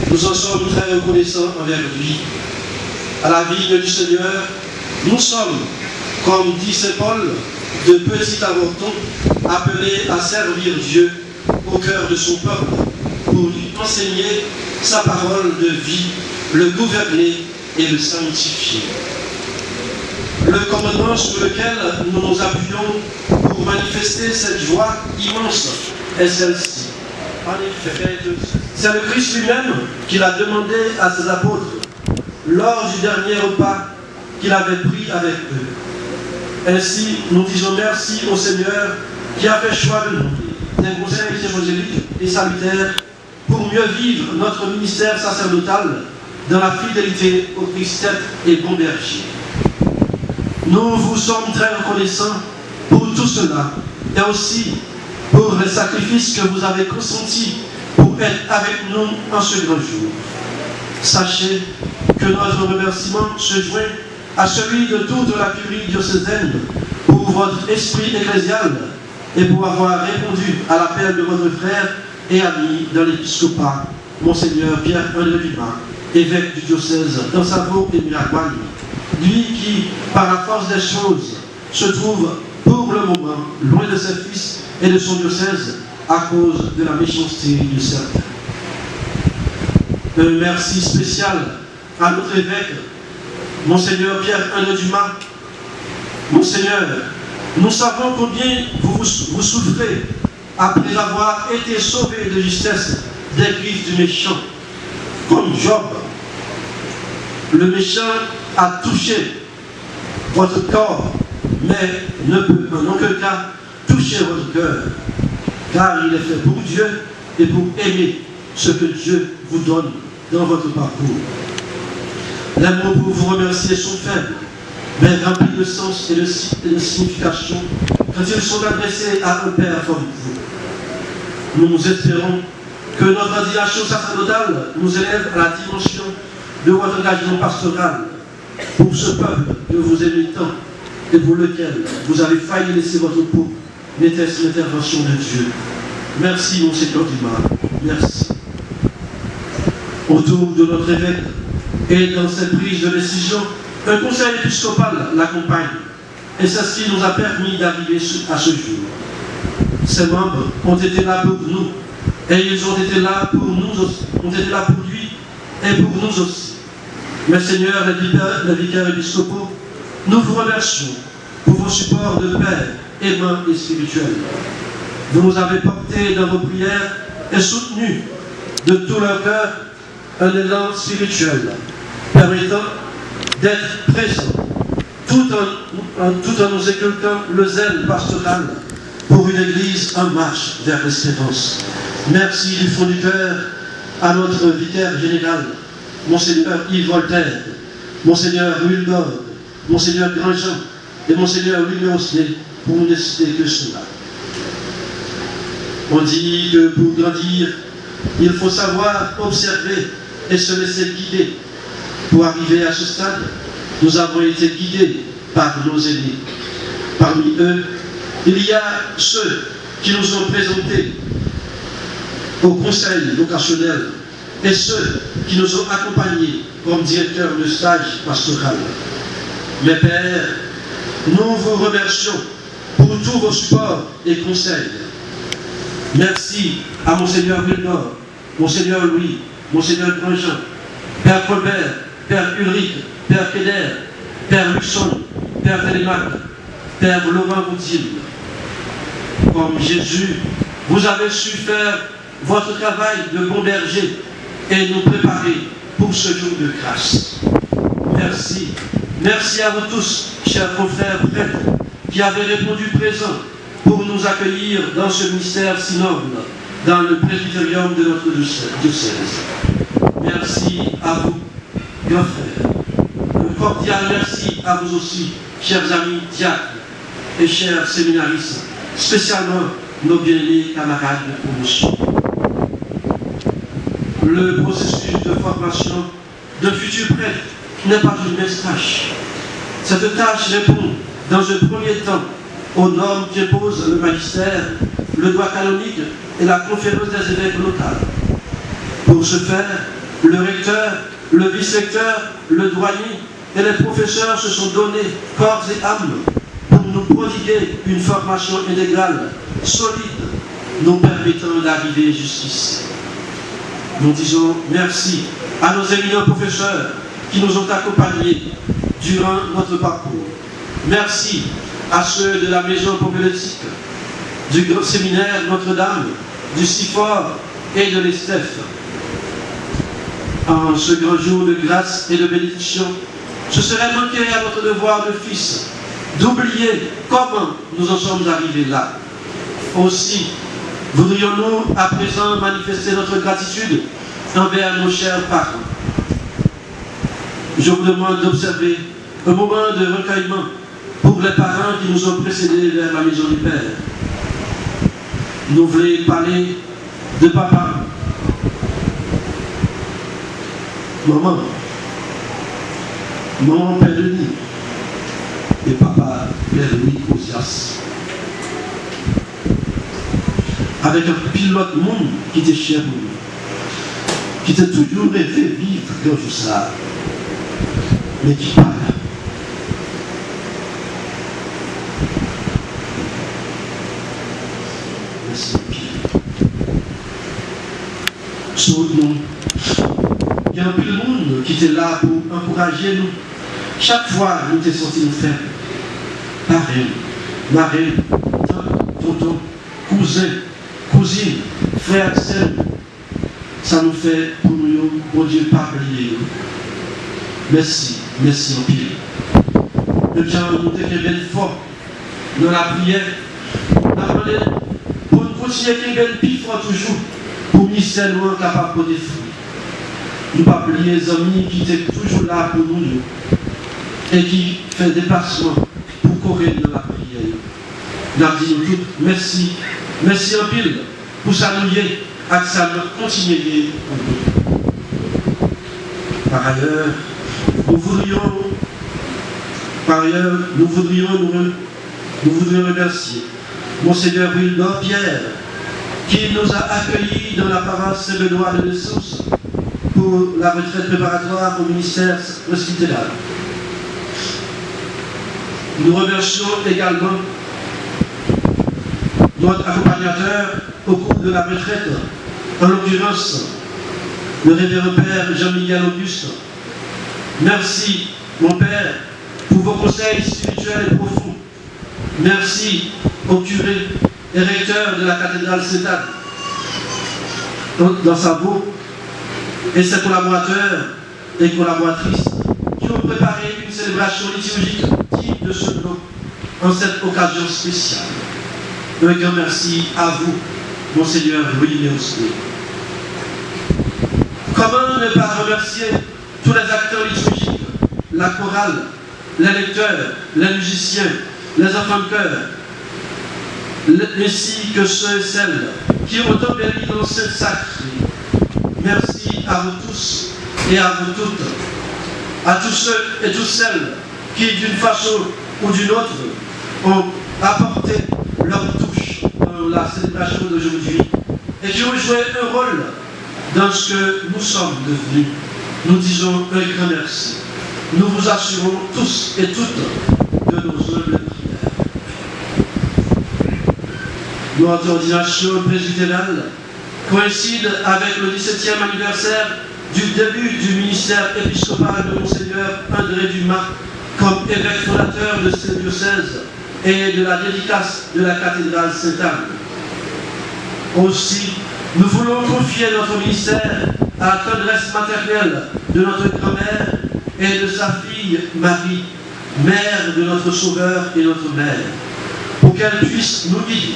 Nous en sommes très reconnaissants envers lui. À la vigne du Seigneur, nous sommes, comme dit saint Paul, de petits avortons appelés à servir Dieu au cœur de son peuple pour lui enseigner sa parole de vie, le gouverner et le sanctifier. Le commandement sur lequel nous nous appuyons pour manifester cette joie immense est celle-ci. En effet, c'est le Christ lui-même qui l'a demandé à ses apôtres lors du dernier repas qu'il avait pris avec eux. Ainsi, nous disons merci au Seigneur qui a fait choix de nous, d'un conseil évangélique et salutaire, pour mieux vivre notre ministère sacerdotal dans la fidélité au Christ et bon berger. Nous vous sommes très reconnaissants pour tout cela, et aussi pour les sacrifices que vous avez consentis pour être avec nous en ce grand jour. Sachez que notre remerciement se joint à celui de toute la curie diocésaine pour votre esprit ecclésial et pour avoir répondu à l'appel de votre frère et ami dans l'épiscopat, Monseigneur Pierre-André Dumas, évêque du diocèse d'Ansavo et Miraguani, lui qui, par la force des choses, se trouve pour le moment loin de ses fils et de son diocèse à cause de la méchanceté de certains. Un merci spécial à notre évêque, Monseigneur Pierre-André Dumas. Monseigneur, nous savons combien vous souffrez après avoir été sauvé de justesse des griffes du méchant. Comme Job, le méchant a touché votre corps, mais ne peut en aucun cas toucher votre cœur, car il est fait pour Dieu et pour aimer ce que Dieu vous donne dans votre parcours. Les mots pour vous remercier sont faibles, mais remplis de sens et de signification quand ils sont adressés à un Père comme vous. Nous espérons que notre ordination sacerdotale nous élève à la dimension de votre engagement pastoral pour ce peuple que vous aimez tant et pour lequel vous avez failli laisser votre peau. N'était-ce l'intervention de Dieu? Merci, Monseigneur Dumas. Merci. Autour de notre évêque et dans cette prise de décision, un conseil épiscopal l'accompagne. Et c'est ce qui nous a permis d'arriver à ce jour. Ces membres ont été là pour nous. Et ils ont été là pour nous aussi, ont été là pour lui et pour nous aussi. Mais Seigneur, les vicaires épiscopaux, nous vous remercions pour vos supports de paix, aimants et spirituels. Vous nous avez portés dans vos prières et soutenus de tout leur cœur un élan spirituel permettant d'être présents tout en nous inculquant le zèle pastoral pour une Église en marche vers l'espérance. Merci du fond du cœur à notre vicaire général, Monseigneur Yves Voltaire, Monseigneur Louis Gordes, Monseigneur Grandjean et Monseigneur Louis Méosné, pour ne citer que cela. On dit que pour grandir, il faut savoir observer et se laisser guider. Pour arriver à ce stade, nous avons été guidés par nos aînés. Parmi eux, il y a ceux qui nous ont présentés au conseil vocationnel et ceux qui nous ont accompagnés comme directeurs de stage pastoral. Mes pères, nous vous remercions pour tous vos supports et conseils. Merci à Monseigneur Villeneuve, Monseigneur Louis, Monseigneur Grandjean, Père Colbert, Père Ulrich, Père Keder, Père Luxon, Père Télémac, Père Laurent Boudil. Comme Jésus, vous avez su faire votre travail de bon berger et nous préparer pour ce jour de grâce. Merci. Merci à vous tous, chers confrères prêtres, qui avez répondu présent pour nous accueillir dans ce mystère si noble, dans le presbytérium de notre diocèse. Merci à vous, grands frères. Un cordial merci à vous aussi, chers amis diacres et chers séminaristes, spécialement nos bien-aimés camarades de promotion. Le processus de formation d'un futur prêtre n'est pas une mince tâche. Cette tâche répond, dans un premier temps, aux normes qu'imposent le magistère, le droit canonique et la conférence des évêques locales. Pour ce faire, le recteur, le vice-recteur, le doyen et les professeurs se sont donnés corps et âme pour nous prodiguer une formation intégrale, solide, nous permettant d'arriver jusqu'ici. Nous disons merci à nos éminents professeurs qui nous ont accompagnés durant notre parcours. Merci à ceux de la maison propédeutique, du grand séminaire Notre-Dame, du CIFOR et de l'ESTEF. En ce grand jour de grâce et de bénédiction, ce serait manquer à notre devoir de fils d'oublier comment nous en sommes arrivés là. Aussi, voudrions-nous à présent manifester notre gratitude envers nos chers parents. Je vous demande d'observer un moment de recueillement pour les parents qui nous ont précédés vers la maison du Père. Nous voulons parler de papa, maman, maman Père Denis et papa Père Louis Osias. avec un pilote monde qui était cher pour nous, qui t'a toujours rêvé vivre dans tout ça, mais qui parle. Merci, Pierre. Sur nous, il y a un peu de monde qui était là pour encourager nous. Chaque fois, nous t'es senti nous faire pareil, marraine, tonton, cousin, cousine, frère, sœur. Ça nous fait pour nous, bon Dieu, pas oublier. Merci, merci en pile. Le bien nous te bien fort dans la prière. Pour nous continuer à bien plus fort toujours, pour nous seulement capable de fruits. Nous ne pas oublier les amis qui étaient toujours là pour nous et qui font des déplacements pour courir dans la prière. Nous disons tous merci, merci en pile pour ça nous y à ça nous continuer. Par ailleurs, nous voudrions remercier Monseigneur Wildor Pierre qui nous a accueillis dans la paroisse Saint-Benoît de Sources pour la retraite préparatoire au ministère hospitalier. Nous remercions également notre accompagnateur au cours de la retraite, en l'occurrence le révérend Père Jean-Miguel Auguste. Merci, mon Père, pour vos conseils spirituels et profonds. Merci au curé et recteur de la cathédrale Sainte-Anne, dans sa voix, et ses collaborateurs et collaboratrices qui ont préparé une célébration liturgique digne de ce nom en cette occasion spéciale. Un grand merci à vous, Monseigneur Louis Léospé. Comment ne pas remercier tous les acteurs liturgiques, la chorale, les lecteurs, les musiciens, les enfants de chœur, ainsi que ceux et celles qui ont béni l'enceinte sacrée. Merci à vous tous et à vous toutes, à tous ceux et toutes celles qui, d'une façon ou d'une autre, ont apporté leur touche dans la célébration d'aujourd'hui et qui ont joué un rôle dans ce que nous sommes devenus. Nous disons un grand merci. Nous vous assurons tous et toutes de nos humbles prières. Notre ordination presbytérale coïncide avec le 17e anniversaire du début du ministère épiscopal de Monseigneur André Dumas comme évêque fondateur de ce diocèse et de la dédicace de la cathédrale Sainte-Anne. Aussi, nous voulons confier notre ministère à la tendresse maternelle de notre grand-mère et de sa fille Marie, mère de notre Sauveur et notre mère, pour qu'elle puisse nous guider,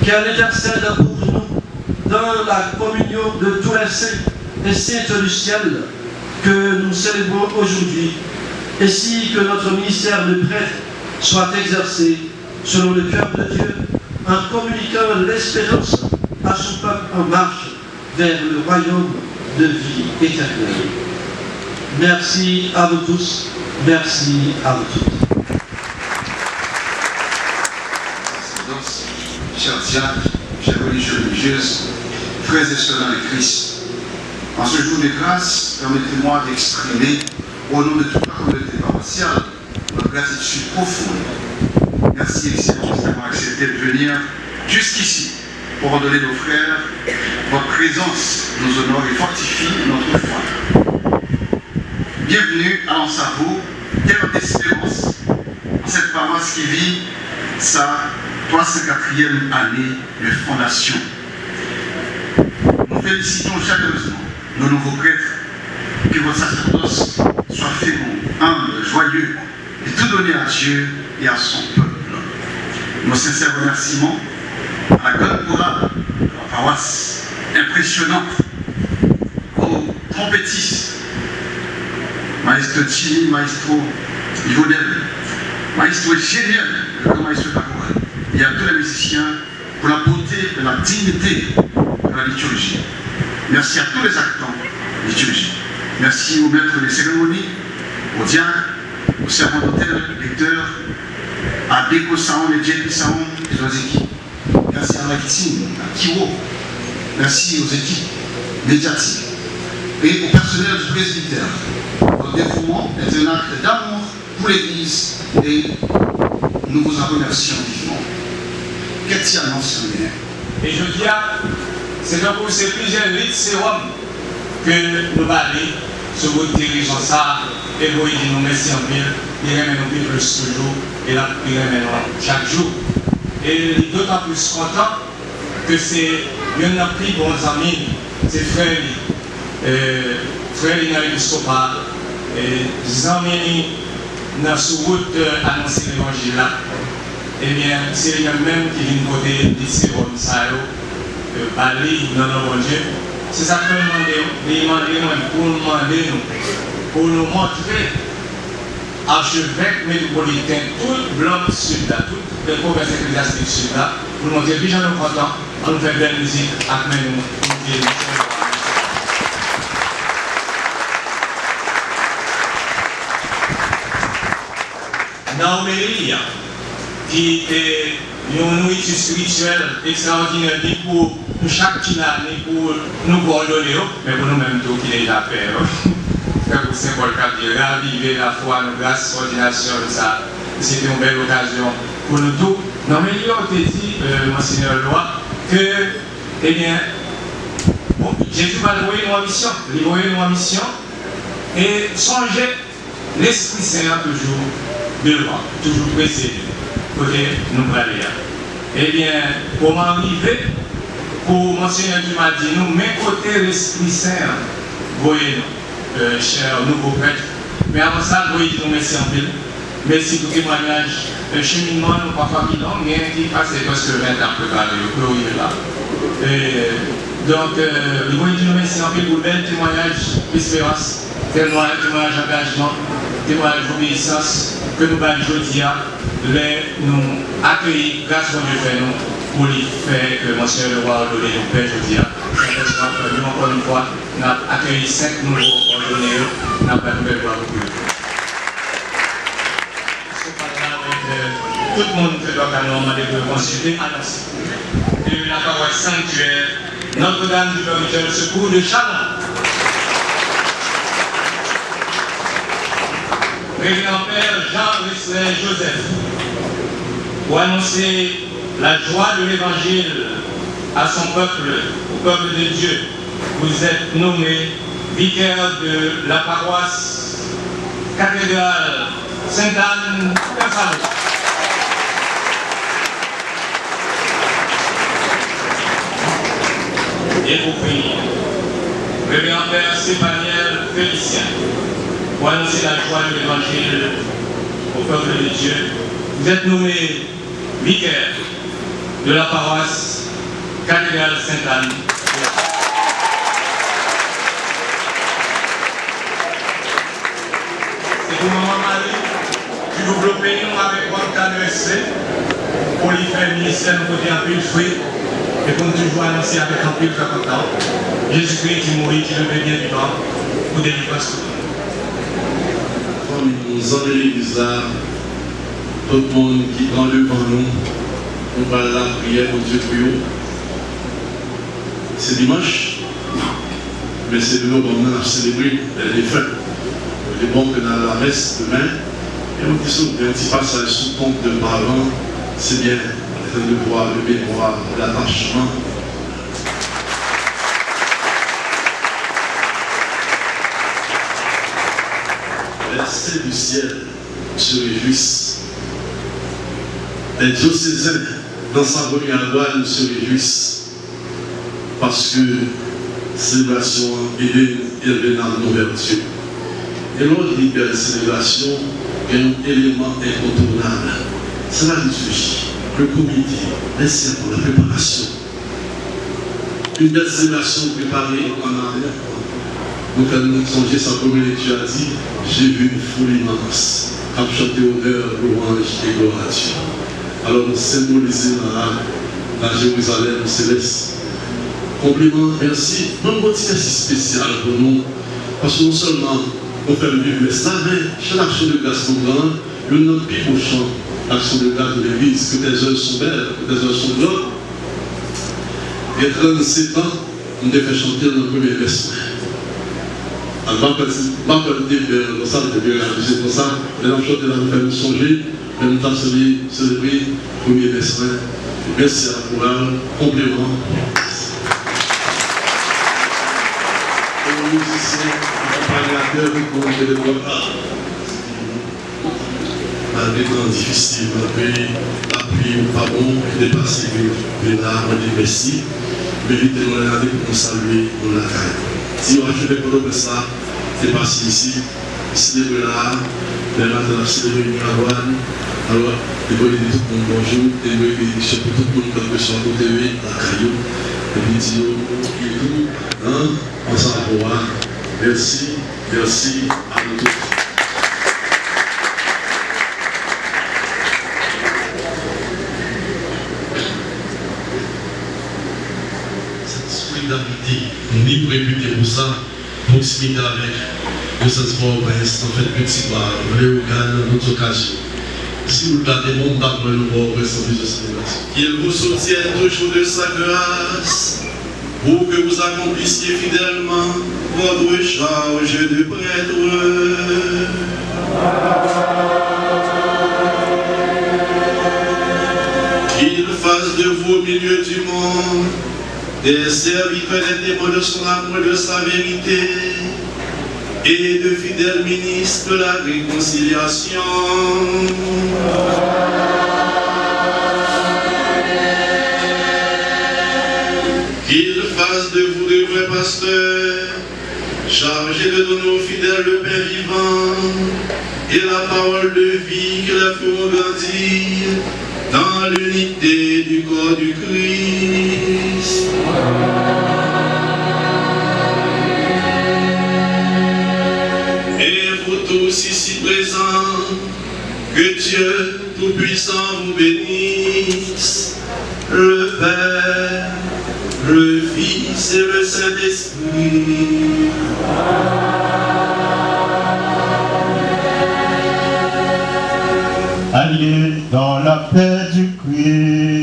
qu'elle intercède pour nous dans la communion de tous les saints et saintes du ciel que nous célébrons aujourd'hui, ainsi que notre ministère de prêtre soit exercé selon le cœur de Dieu, en communiquant l'espérance à son peuple en marche vers le royaume de vie éternelle. Merci à vous tous, merci à vous toutes. Chers diacres, chers religieux, religieuses, frères et sœurs dans le Christ, en ce jour de grâce, permettez-moi d'exprimer, au nom de toute la communauté paroissiale, notre gratitude profonde. Merci, Excellence, d'avoir accepté de venir jusqu'ici pour ordonner nos frères. Votre présence nous honore et fortifie notre foi. Bienvenue à Ansavo, terre d'espérance, en cette paroisse qui vit sa 304e année de fondation. Nous félicitons chaleureusement nos nouveaux prêtres, que votre sacerdoce soit fécond, humble, joyeux, et tout donner à Dieu et à son peuple. Nos sincères remerciements à la grande chorale de la paroisse impressionnante, aux trompettistes, Maestro Chini, Maestro Yvonel, Maestro génial, le grand Maestro Caporal, et à tous les musiciens pour la beauté et la dignité de la liturgie. Merci à tous les acteurs liturgiques. Merci aux maîtres des cérémonies, aux diacres, aux servants d'hôtel, lecteurs, à Déco Sound et Jenny Sound, et aux équipes. Merci à Maritime, à Kiro. Merci aux équipes médiatiques et au personnel du presbytère. Votre dévouement est un acte d'amour pour l'Église et nous vous en remercions vivement. Qu'est-ce qu'il y a mentionné? Et je dis, c'est donc pour ces plusieurs litres de sérum que nous allons aller sur votre dirigeant ça et vous dites nous merci en pile, il remet nous plus toujours et là il remet nous chaque jour. Et d'autant plus content que c'est un plus bons amis, c'est frère dans l'épiscopat, et amis dans sous route annoncer l'évangile là. Eh bien, c'est lui-même qui vient côté des sérum ça aller dans le bon Dieu. C'est ça que nous demandons pour nous montrer archevêque métropolitain, tout blanc sud-là, toutes les provinces ecclésiastiques sud-là, pour nous montrer que les gens sont contents, on nous fait belle musique, après nous. Dans l'homélie, qui était une nourriture spirituelle extraordinaire, ni pour chaque année, pour nous coordonner, mais pour nous-mêmes tout qui est déjà fait. Pour Saint-Paul qui a ravivé la foi, nos grâces, ordination, ça. C'était une belle occasion pour nous tous. Non, mais il a été dit, Monseigneur Loi, que, eh bien, bon, Jésus va louer une mission, et songer l'Esprit Saint toujours devant, toujours précédé, côté nous aller. Eh bien, pour m'arriver, pour Monseigneur tu m'as dit, nous, mais côté l'Esprit Saint, voyez-nous, cher nouveau prêtre, mais avant ça, voyez nous merci en pile. Merci pour le témoignage. Le cheminement, nous parfois qui long, mais qui passe presque 20 ans préparé, pour arriver là. Donc, nous voyons nous merci en pile pour le bel témoignage d'espérance, témoignage d'engagement, témoignage d'obéissance que nous avons aujourd'hui, nous accueillir grâce à Dieu fait nous pour lui faire que Monsieur le roi a donné nos pères aujourd'hui. Nous encore une fois, nous avons accueilli 5 nouveaux ordonnés, nous avons la nouvelle gloire pour eux. Tout le monde que doit demander de consulter annonce. Et la parole sanctuaire, Notre-Dame du Véritable Secours de Chalon. Révérend Père Jean Wesley Joseph, pour annoncer la joie de l'Évangile à son peuple, au peuple de Dieu. Vous êtes nommé vicaire de la paroisse cathédrale Sainte-Anne Casalot. Et pour finir, Révérend Père Stéphaniel Félicien, pour annoncer la joie de l'Évangile au peuple de Dieu. Vous êtes nommé vicaire de la paroisse cathédrale Sainte-Anne. C'est pour Maman Marie qui vous développez nous avec votre KNSC pour lui faire ministère de côté un peu de fruits et pour nous toujours annoncer avec un peu de content Jésus-Christ qui mourit, qui levait bien vivant pour délivrer ce Comme nous en l'église là, tout le monde qui est devant nous, on va la prière au Dieu pour eux. C'est dimanche, mais c'est le jour où on a célébré les fêtes. Il est bon que dans la messe demain, et on dit un petit passage sous compte de parents, c'est bien de voir le mémoire, l'attachement. Les saints du ciel se réjouissent. Les diocésains, dans sa première gloire, se réjouissent. Parce que célébration est élevée dans nos vertus. Et l'autre belle célébration est un élément incontournable. C'est la liturgie, le comité, les serments, la préparation. Une belle célébration préparée en arrière. Donc, quand nous songeons sa première lecture, a dit j'ai vu une foule immense, qui a chanté honneur, louange et gloire à Dieu. Alors, nous symbolisons la Jérusalem céleste. Compliment, merci. Un petit merci spécial pour nous, parce que non seulement on fait vivre le message, mais chaque action de grâce qu'on prend, il y a un plus beau chant, l'action de grâce de l'Église, que tes œuvres sont belles, que tes œuvres sont grandes, Il y a 37 ans, on a fait chanter dans le premier verset. Alors, je vais dire ça, c'est pour ça, maintenant, je chanter là, nous faisons songer, mais nous avons célébré le premier verset. Merci à vous, complément. Les musiciens, les accompagnateurs, les complémentaires. Malgré temps difficile, malgré l'appui pas bon, qui dépasse les larmes, on dit merci. Mais vite, on a regardé pour nous saluer, on l'a carré. Si on a fait pour ça, c'est passé ici, célébrer là, les matin, on a célébré une douane. Alors, il faut dire tout le monde bonjour, et il faut dire tout le monde quelque chose à côté de la caillou, et puis dire, on s'en va. Merci, merci à nous tous. Solidarité, ni pour réputer pour ça, proximité avec le transport, en fait, petit bar, le organe, notre occasion. Si vous regardez mon bar, nous allons rester de célébration. Qu'il vous soutienne toujours de sa grâce, pour que vous accomplissiez fidèlement votre charge de prêtre. Qu'il fasse de vous au milieu du monde des serviteurs et des témoins de son amour et de sa vérité, et de fidèles ministres de la réconciliation. Qu'il fasse de vous de vrais pasteurs, chargés de donner aux fidèles le pain vivant et la parole de vie qui les feront grandir dans l'unité du corps du Christ. Et vous tous ici présents, que Dieu Tout-Puissant vous bénisse, le Père, le Fils et le Saint-Esprit. Alliés dans la paix du Christ.